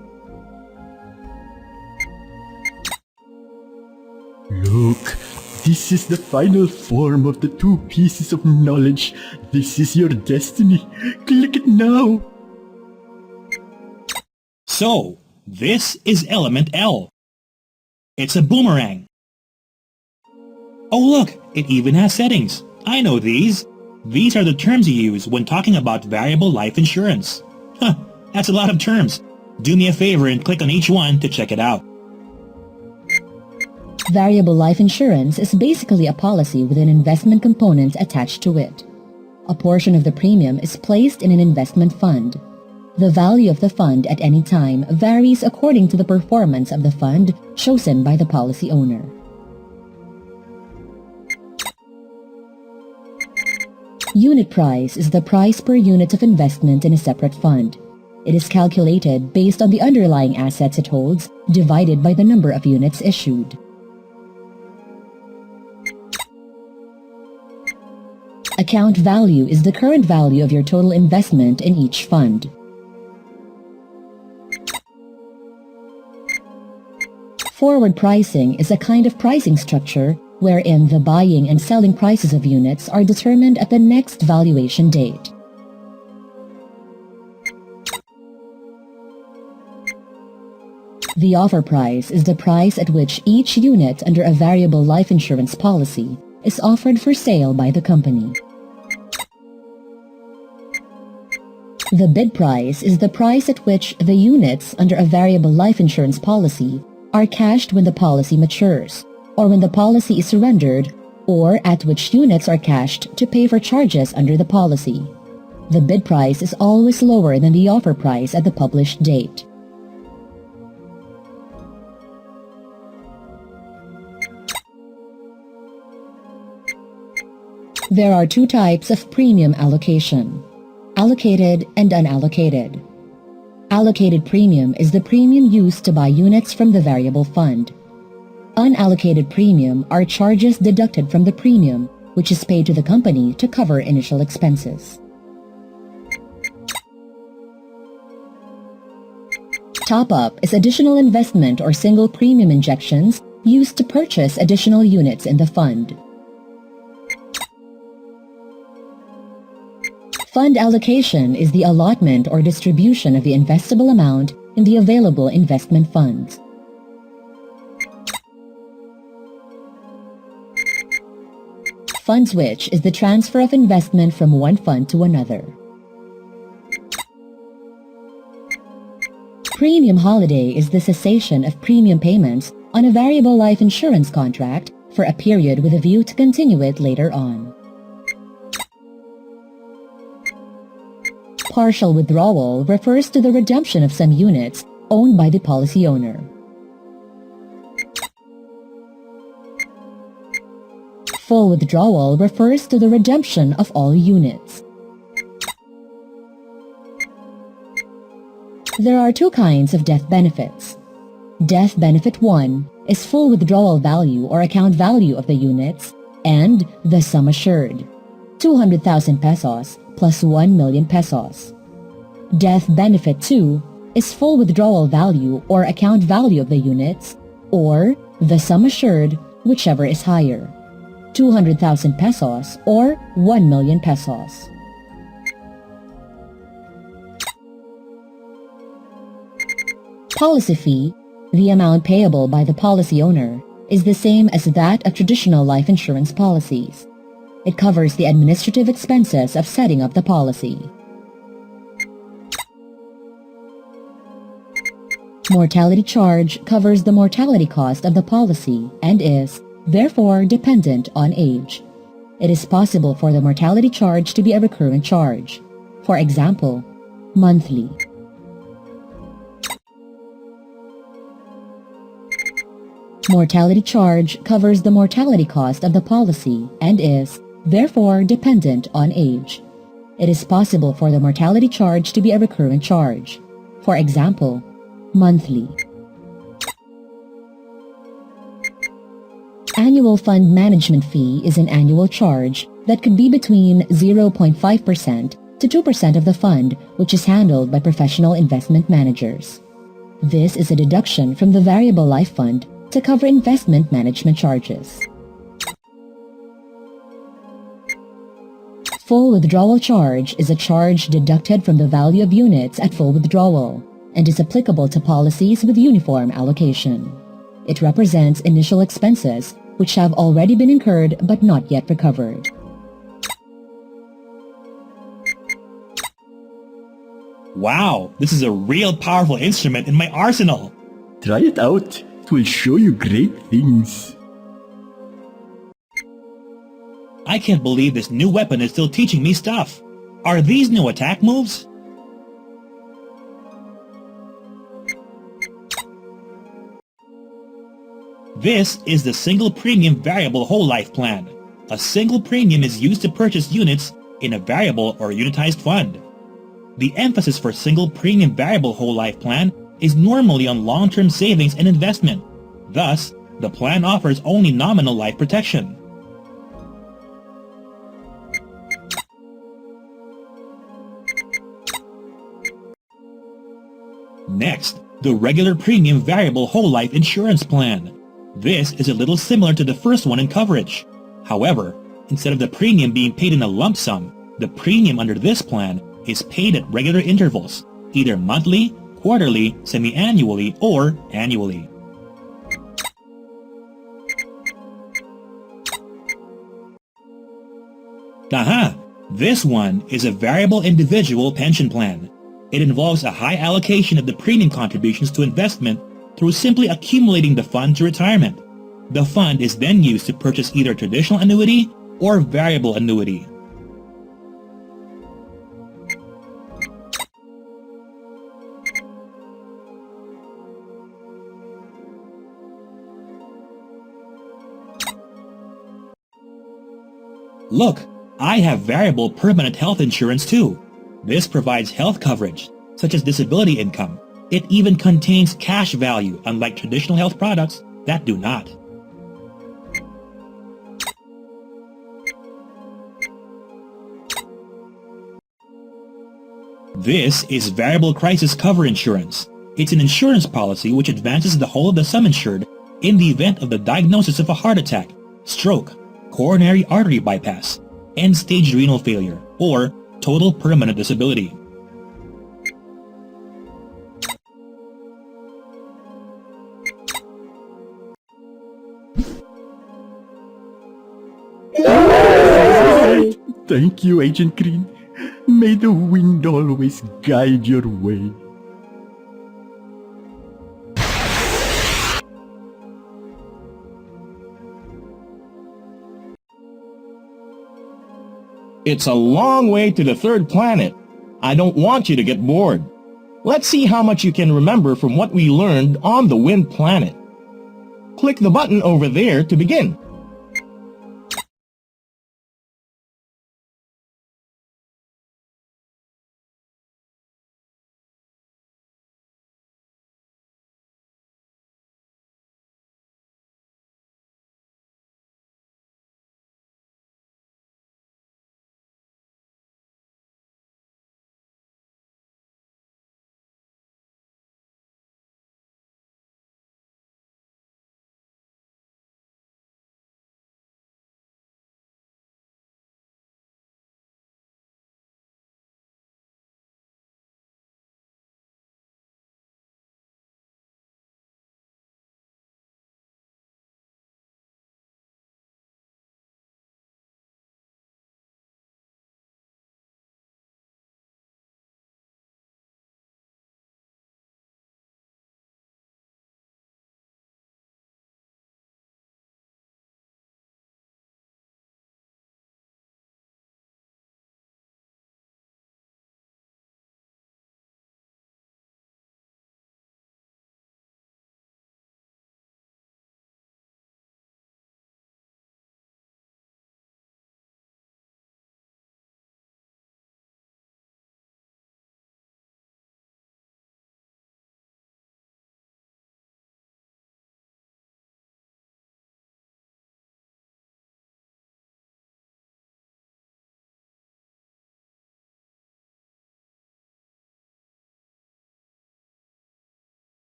Look, this is the final form of the 2 pieces of knowledge. This is your destiny. Click it now. So, this is element L. It's a boomerang. Oh look, it even has settings. I know these. These are the terms you use when talking about variable life insurance. Huh, that's a lot of terms. Do me a favor and click on each one to check it out. Variable life insurance is basically a policy with an investment component attached to it. A portion of the premium is placed in an investment fund. The value of the fund at any time varies according to the performance of the fund chosen by the policy owner. Unit price is the price per unit of investment in a separate fund. It is calculated based on the underlying assets it holds divided by the number of units issued. Account value is the current value of your total investment in each fund. Forward pricing is a kind of pricing structure wherein the buying and selling prices of units are determined at the next valuation date. The offer price is the price at which each unit under a variable life insurance policy is offered for sale by the company. The bid price is the price at which the units under a variable life insurance policy are cashed when the policy matures, or when the policy is surrendered, or at which units are cashed to pay for charges under the policy. The bid price is always lower than the offer price at the published date. There are two types of premium allocation: allocated and unallocated. Allocated premium is the premium used to buy units from the variable fund. Unallocated premium are charges deducted from the premium, which is paid to the company to cover initial expenses. Top-up is additional investment or single premium injections used to purchase additional units in the fund. Fund allocation is the allotment or distribution of the investable amount in the available investment funds. Fund switch is the transfer of investment from one fund to another. Premium holiday is the cessation of premium payments on a variable life insurance contract for a period with a view to continue it later on. Partial withdrawal refers to the redemption of some units owned by the policy owner. Full withdrawal refers to the redemption of all units. There are two kinds of death benefits. Death benefit 1 is full withdrawal value or account value of the units and the sum assured, 200,000 pesos plus 1 million pesos. Death benefit 2 is full withdrawal value or account value of the units or the sum assured, whichever is higher, 200,000 pesos or 1 million pesos. Policy fee, the amount payable by the policy owner, is the same as that of traditional life insurance policies. It covers the administrative expenses of setting up the policy. Mortality charge covers the mortality cost of the policy and is, therefore, dependent on age. It is possible for the mortality charge to be a recurrent charge. For example, monthly. Mortality charge covers the mortality cost of the policy and is, therefore, dependent on age. It is possible for the mortality charge to be a recurrent charge. For example, monthly. Annual fund management fee is an annual charge that could be between 0.5% to 2% of the fund, which is handled by professional investment managers. This is a deduction from the variable life fund to cover investment management charges. Full withdrawal charge is a charge deducted from the value of units at full withdrawal and is applicable to policies with uniform allocation. It represents initial expenses which have already been incurred but not yet recovered. Wow, this is a real powerful instrument in my arsenal. Try it out. It will show you great things. I can't believe this new weapon is still teaching me stuff. Are these new attack moves? This is the single premium variable whole life plan. A single premium is used to purchase units in a variable or unitized fund. The emphasis for single premium variable whole life plan is normally on long-term savings and investment. Thus, the plan offers only nominal life protection. Next, the regular premium variable whole life insurance plan. This is a little similar to the first one in coverage. However, instead of the premium being paid in a lump sum, the premium under this plan is paid at regular intervals, either monthly, quarterly, semi-annually, or annually. Aha! This one is a variable individual pension plan. It involves a high allocation of the premium contributions to investment through simply accumulating the fund to retirement. The fund is then used to purchase either traditional annuity or variable annuity. Look, I have variable permanent health insurance too. This provides health coverage, such as disability income. It even contains cash value, unlike traditional health products that do not. This is variable crisis cover insurance. It's an insurance policy which advances the whole of the sum insured in the event of the diagnosis of a heart attack, stroke, coronary artery bypass, end-stage renal failure, or total permanent disability. Thank you, Agent Green. May the wind always guide your way. It's a long way to the third planet. I don't want you to get bored. Let's see how much you can remember from what we learned on the Wind Planet. Click the button over there to begin.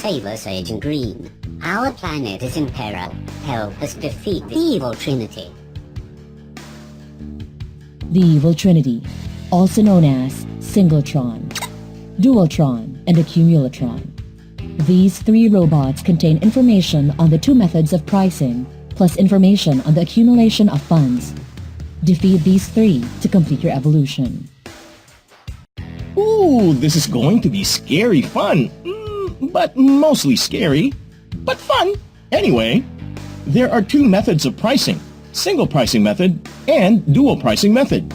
save us, Agent Green. Our planet is in peril. Help us defeat the evil trinity. The evil trinity, also known as Singletron, Dualtron, and Accumulatron. These three robots contain information on the two methods of pricing, plus information on the accumulation of funds. Defeat these three to complete your evolution. Ooh, this is going to be scary fun. But mostly scary. But fun. Anyway, there are two methods of pricing. Single pricing method and dual pricing method.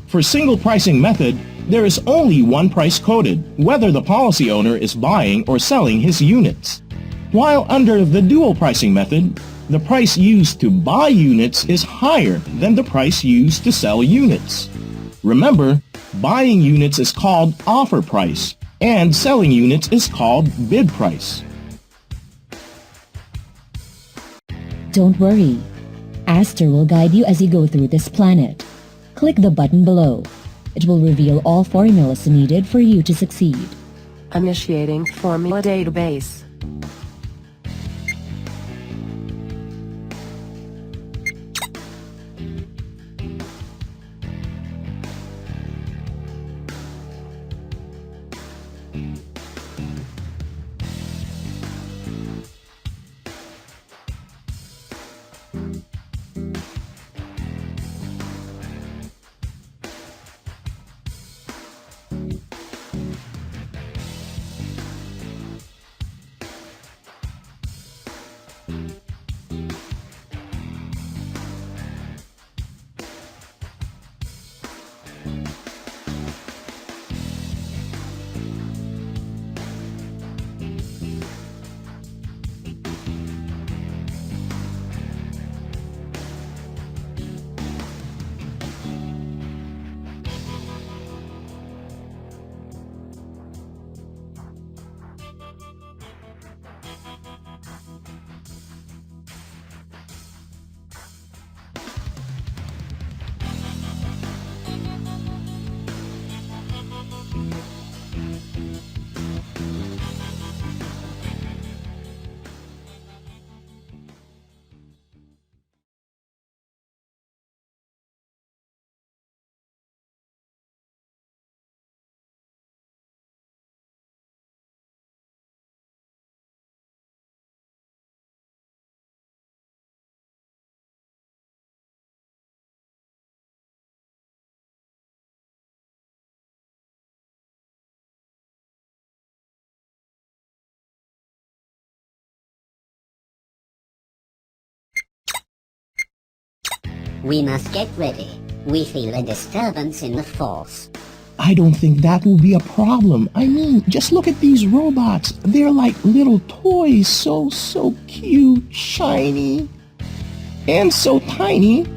For single pricing method, there is only one price coded, whether the policy owner is buying or selling his units. While under the dual pricing method, the price used to buy units is higher than the price used to sell units. Remember, buying units is called offer price, and selling units is called bid price. Don't worry. Aster will guide you as you go through this planet. Click the button below. It will reveal all formulas needed for you to succeed. Initiating formula database. We must get ready. We feel a disturbance in the force. I don't think that will be a problem. I mean, just look at these robots. They're like little toys, so cute, shiny, and so tiny.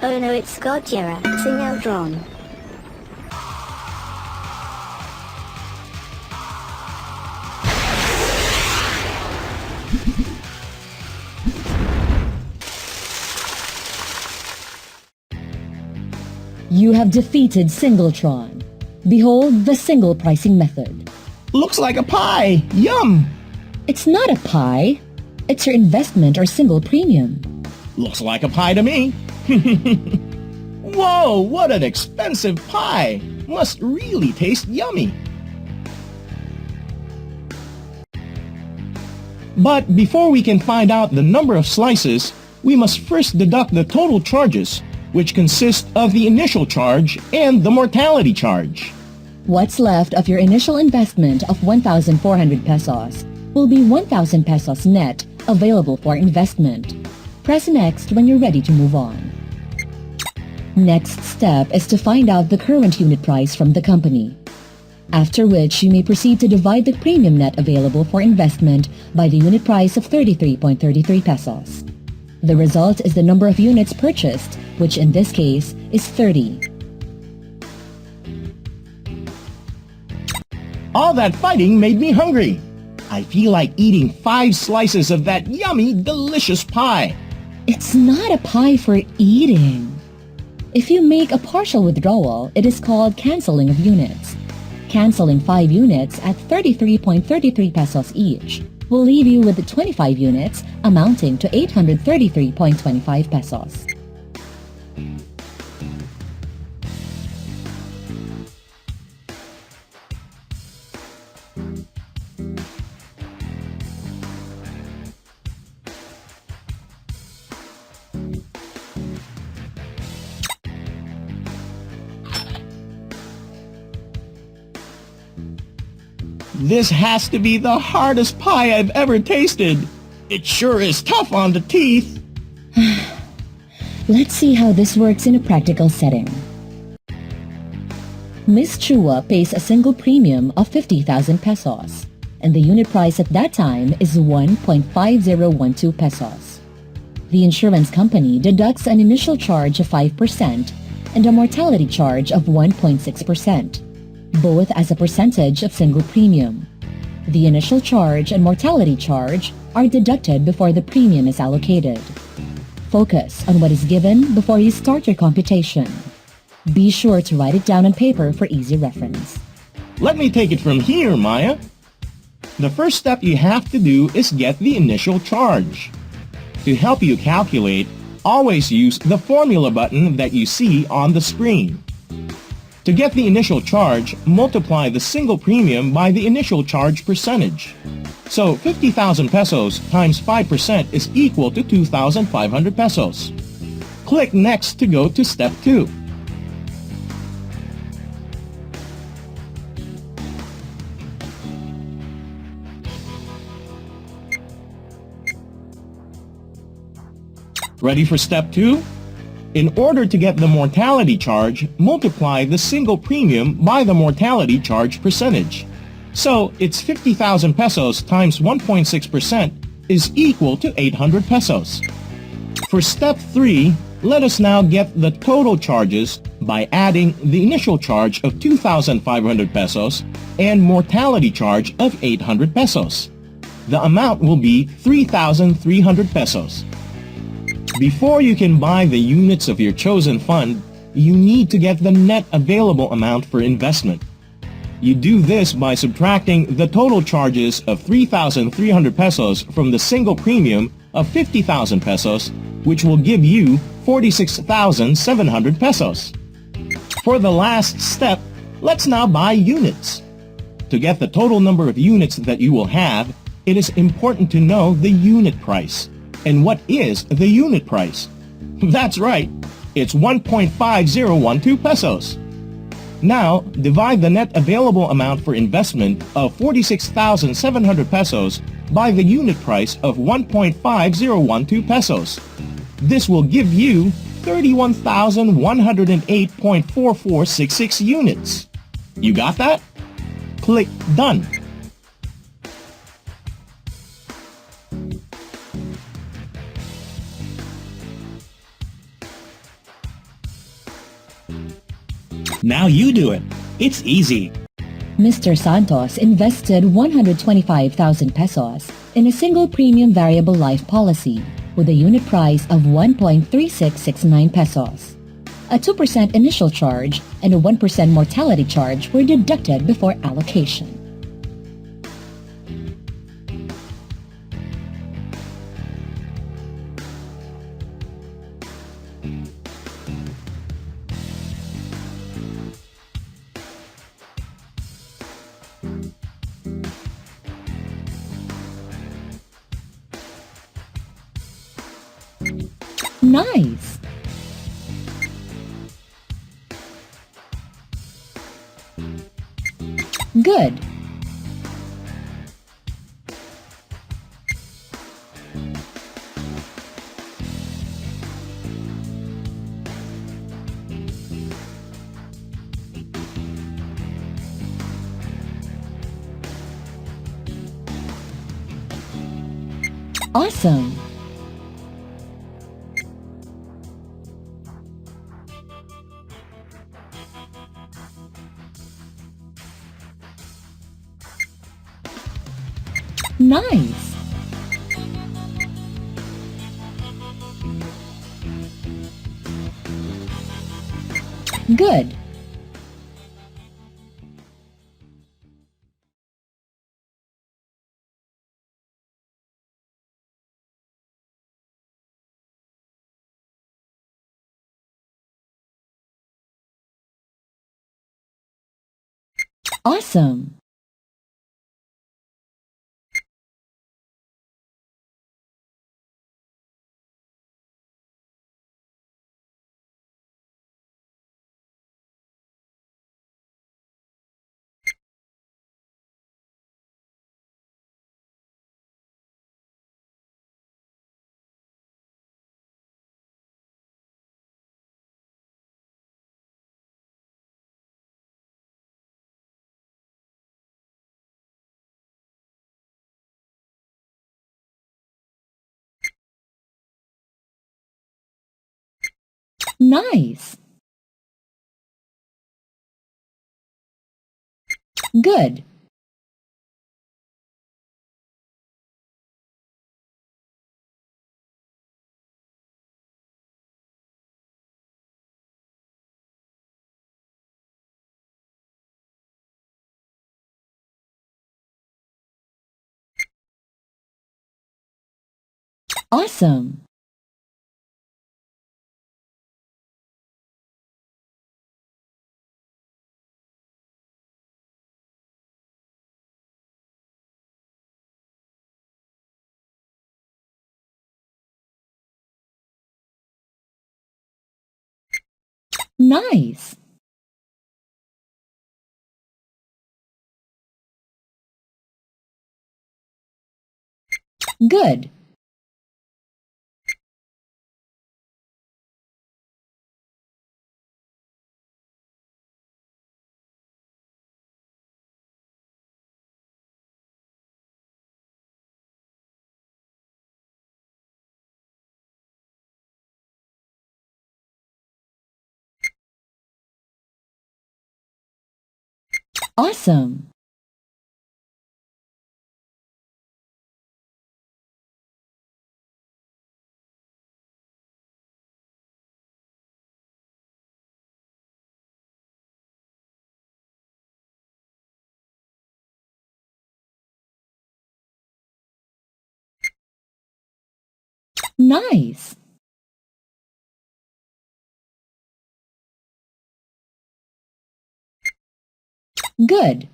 Oh no, it's Keziar, signal drawn. You have defeated Singletron. Behold the single pricing method. Looks like a pie. Yum! It's not a pie. It's your investment or single premium. Looks like a pie to me. Whoa, what an expensive pie. Must really taste yummy. But before we can find out the number of slices, we must first deduct the total charges, which consist of the initial charge and the mortality charge. What's left of your initial investment of 1,400 pesos will be 1,000 pesos net available for investment. Press next when you're ready to move on. Next step is to find out the current unit price from the company. After which you may proceed to divide the premium net available for investment by the unit price of 33.33 pesos. The result is the number of units purchased, which in this case is 30. All that fighting made me hungry. I feel like eating 5 slices of that yummy, delicious pie. It's not a pie for eating. If you make a partial withdrawal, it is called canceling of units. Canceling 5 units at 33.33 pesos each will leave you with 25 units amounting to 833.25 pesos. This has to be the hardest pie I've ever tasted. It sure is tough on the teeth. Let's see how this works in a practical setting. Miss Chua pays a single premium of 50,000 pesos, and the unit price at that time is 1.5012 pesos. The insurance company deducts an initial charge of 5% and a mortality charge of 1.6%. Both as a percentage of single premium. The initial charge and mortality charge are deducted before the premium is allocated. Focus on what is given before you start your computation. Be sure to write it down on paper for easy reference. Let me take it from here, Maya. The first step you have to do is get the initial charge. To help you calculate, always use the formula button that you see on the screen. To get the initial charge, multiply the single premium by the initial charge percentage. So 50,000 pesos times 5% is equal to 2,500 pesos. Click Next to go to step 2. Ready for step 2? In order to get the mortality charge, multiply the single premium by the mortality charge percentage. So it's 50,000 pesos times 1.6% is equal to 800 pesos. For step 3, let us now get the total charges by adding the initial charge of 2,500 pesos and mortality charge of 800 pesos. The amount will be 3,300 pesos. Before you can buy the units of your chosen fund, you need to get the net available amount for investment. You do this by subtracting the total charges of 3,300 pesos from the single premium of 50,000 pesos, which will give you 46,700 pesos. For the last step, let's now buy units. To get the total number of units that you will have, it is important to know the unit price. And what is the unit price? That's right, it's 1.5012 pesos. Now, divide the net available amount for investment of 46,700 pesos by the unit price of 1.5012 pesos. This will give you 31,108.4466 units. You got that? Click Done. Now you do it. It's easy. Mr. Santos invested 125,000 pesos in a single premium variable life policy with a unit price of 1.3669 pesos. A 2% initial charge and a 1% mortality charge were deducted before allocation. Nice! Good! Awesome! Nice! Good. Awesome. Nice. Good. Awesome. Nice. Good. Awesome. Nice. Good.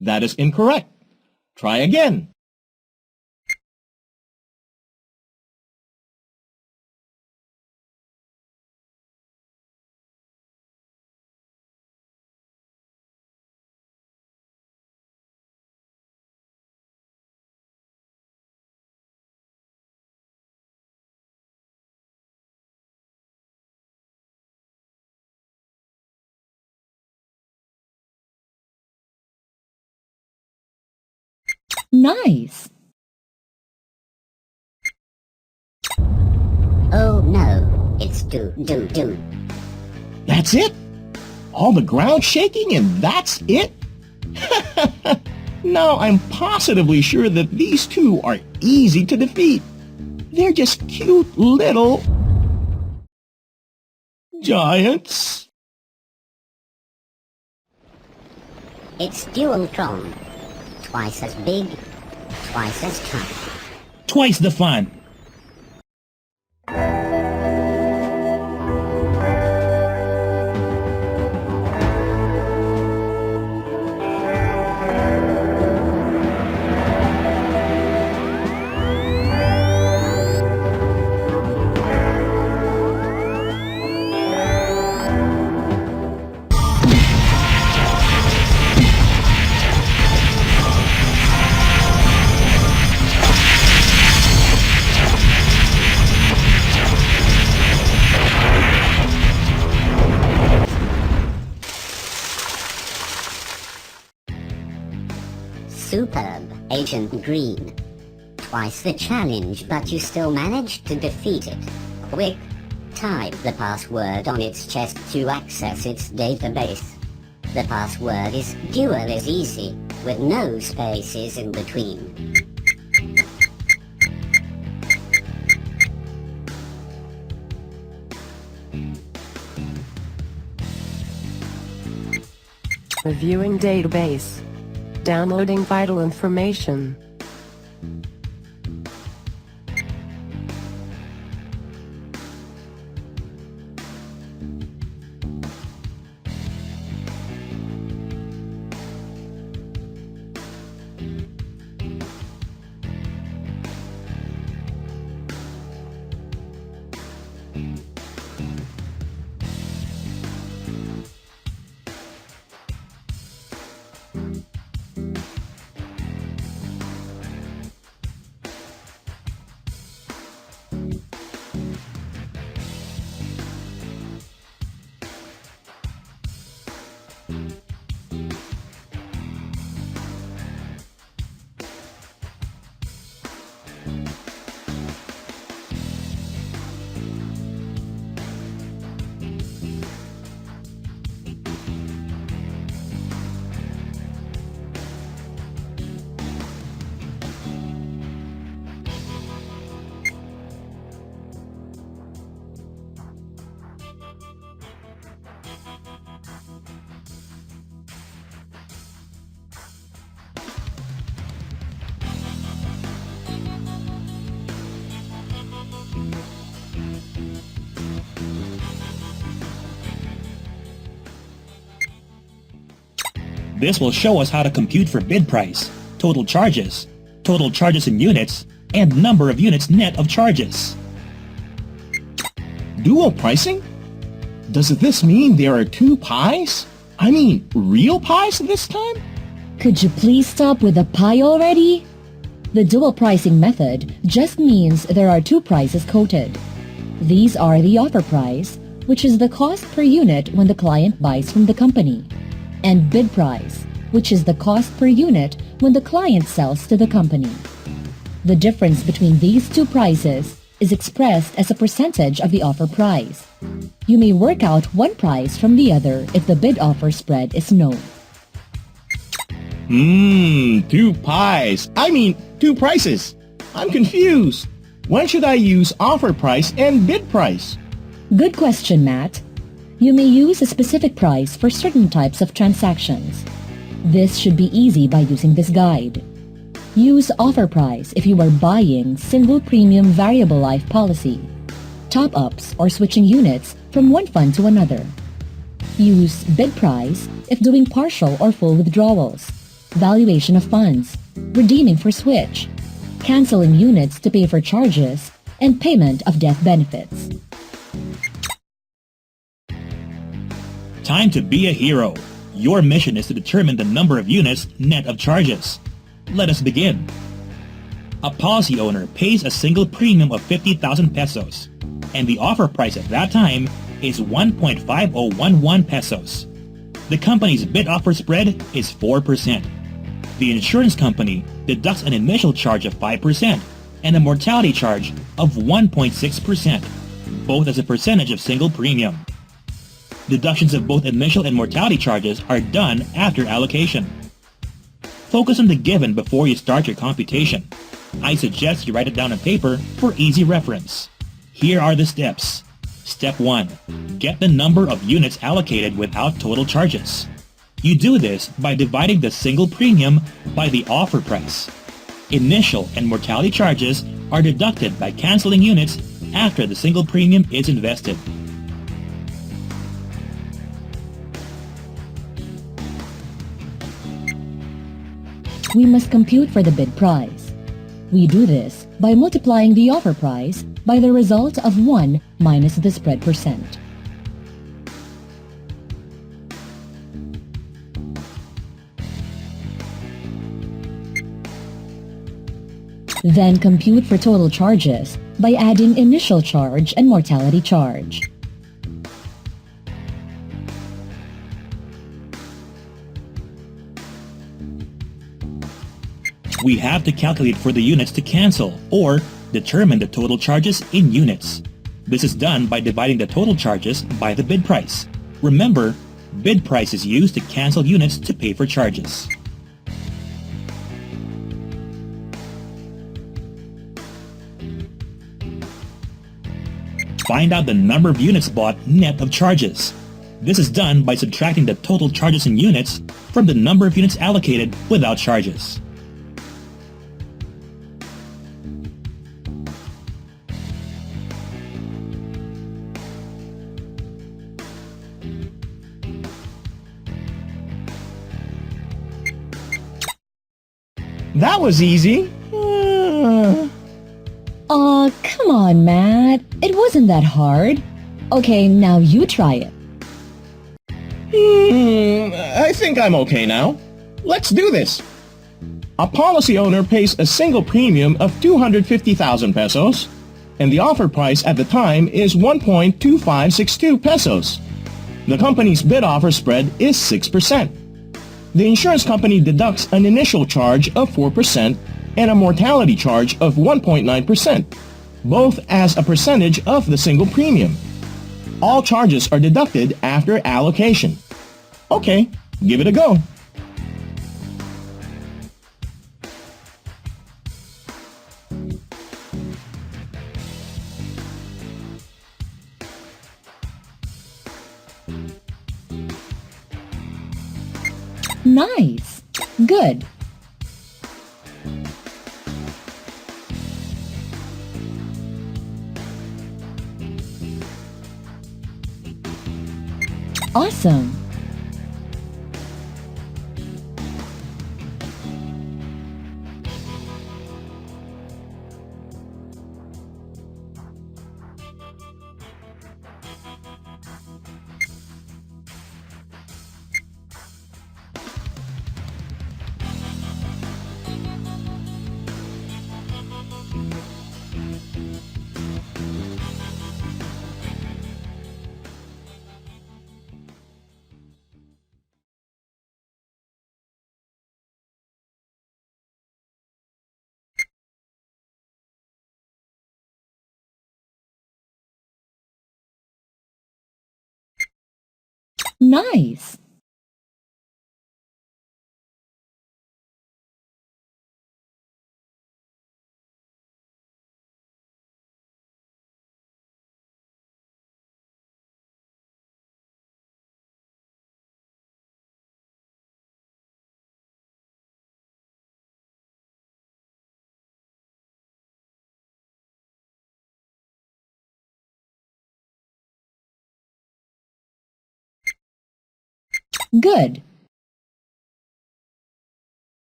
That is incorrect. Try again. Nice. Oh no, it's do. That's it? All the ground shaking and that's it? Now I'm positively sure that these two are easy to defeat. They're just cute little giants. It's Dualtron. Twice as big, twice as tough. Twice the fun. Agent Green. Twice the challenge, but you still managed to defeat it. Quick, type the password on its chest to access its database. The password is dual as easy, with no spaces in between. Reviewing database. Downloading vital information. This will show us how to compute for bid price, total charges in units, and number of units net of charges. Dual pricing? Does this mean there are two pies? I mean, real pies this time? Could you please stop with the pie already? The dual pricing method just means there are two prices quoted. These are the offer price, which is the cost per unit when the client buys from the company, and bid price, which is the cost per unit when the client sells to the company. The difference between these two prices is expressed as a percentage of the offer price. You may work out one price from the other if the bid-offer spread is known. Two pies. I mean, two prices. I'm confused. When should I use offer price and bid price? Good question, Matt. You may use a specific price for certain types of transactions. This should be easy by using this guide. Use offer price if you are buying single premium variable life policy, top-ups or switching units from one fund to another. Use bid price if doing partial or full withdrawals, valuation of funds, redeeming for switch, canceling units to pay for charges, and payment of death benefits. Time to be a hero. Your mission is to determine the number of units net of charges. Let us begin. A policy owner pays a single premium of 50,000 pesos, and the offer price at that time is 1.5011 pesos. The company's bid offer spread is 4%. The insurance company deducts an initial charge of 5% and a mortality charge of 1.6%, both as a percentage of single premium. Deductions of both initial and mortality charges are done after allocation. Focus on the given before you start your computation. I suggest you write it down on paper for easy reference. Here are the steps. Step 1. Get the number of units allocated without total charges. You do this by dividing the single premium by the offer price. Initial and mortality charges are deducted by canceling units after the single premium is invested. We must compute for the bid price. We do this by multiplying the offer price by the result of 1 minus the spread percent. Then compute for total charges by adding initial charge and mortality charge. We have to calculate for the units to cancel, or determine the total charges in units. This is done by dividing the total charges by the bid price. Remember, bid price is used to cancel units to pay for charges. Find out the number of units bought net of charges. This is done by subtracting the total charges in units from the number of units allocated without charges. That was easy. Aw, come on, Matt. It wasn't that hard. Okay, now you try it. I think I'm okay now. Let's do this. A policy owner pays a single premium of 250,000 pesos, and the offer price at the time is 1.2562 pesos. The company's bid offer spread is 6%. The insurance company deducts an initial charge of 4% and a mortality charge of 1.9%, both as a percentage of the single premium. All charges are deducted after allocation. Okay, give it a go. Nice. Good. Awesome. Nice. Good.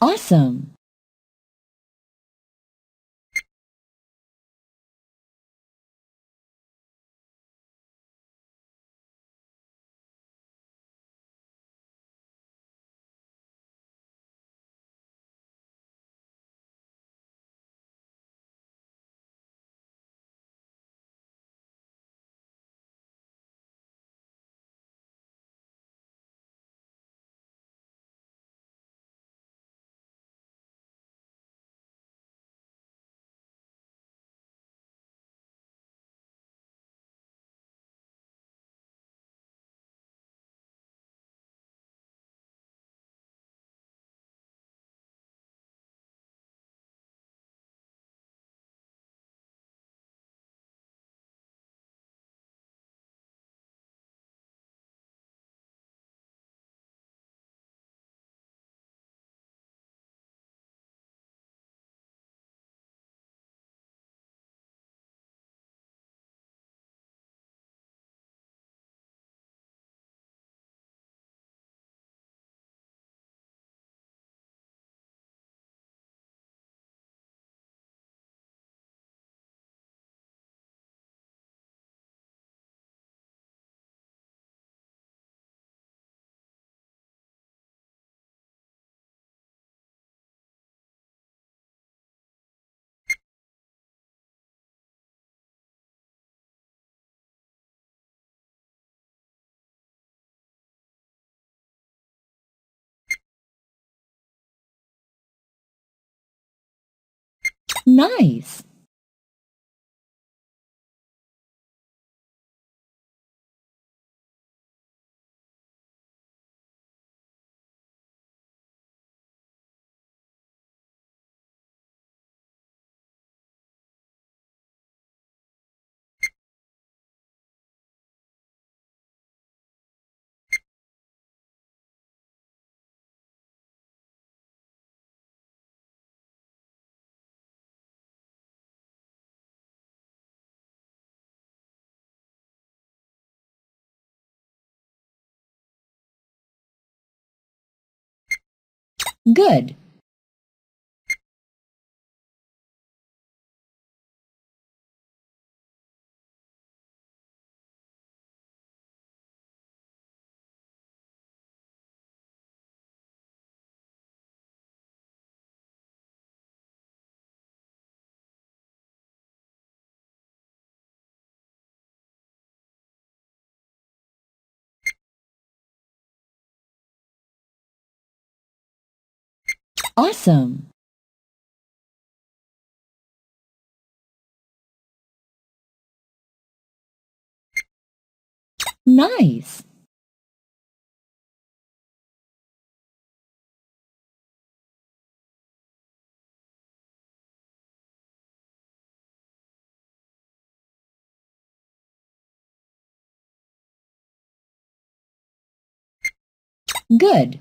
Awesome. Nice! Good. Awesome! Nice! Good.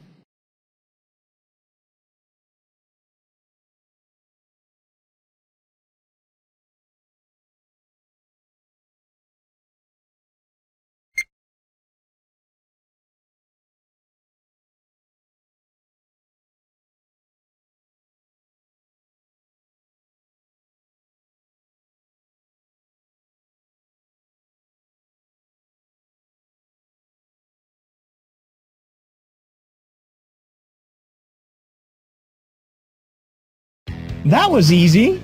That was easy.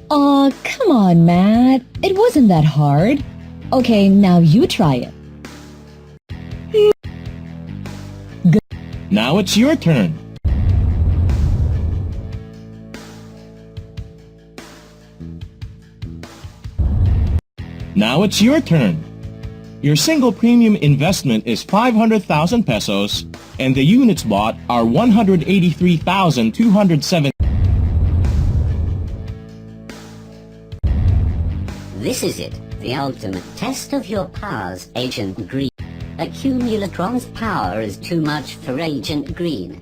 Aw, come on, Matt. It wasn't that hard. Okay, now you try it. Now it's your turn. Now it's your turn. Your single premium investment is 500,000 pesos, and the units bought are 183,207. This is it, the ultimate test of your powers, Agent Green. Accumulatron's power is too much for Agent Green.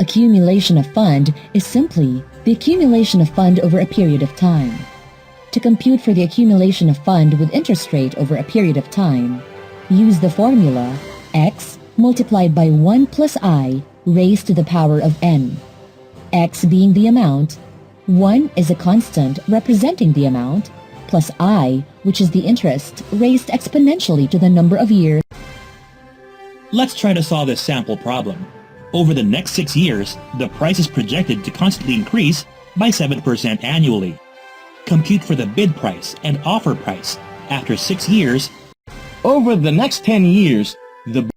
Accumulation of fund is simply the accumulation of fund over a period of time. To compute for the accumulation of fund with interest rate over a period of time, use the formula x multiplied by 1 plus I raised to the power of n. X being the amount, 1 is a constant representing the amount, plus I, which is the interest, raised exponentially to the number of years. Let's try to solve this sample problem. Over the next 6 years, the price is projected to constantly increase by 7% annually. Compute for the bid price and offer price after 6 years. Over the next 10 years, the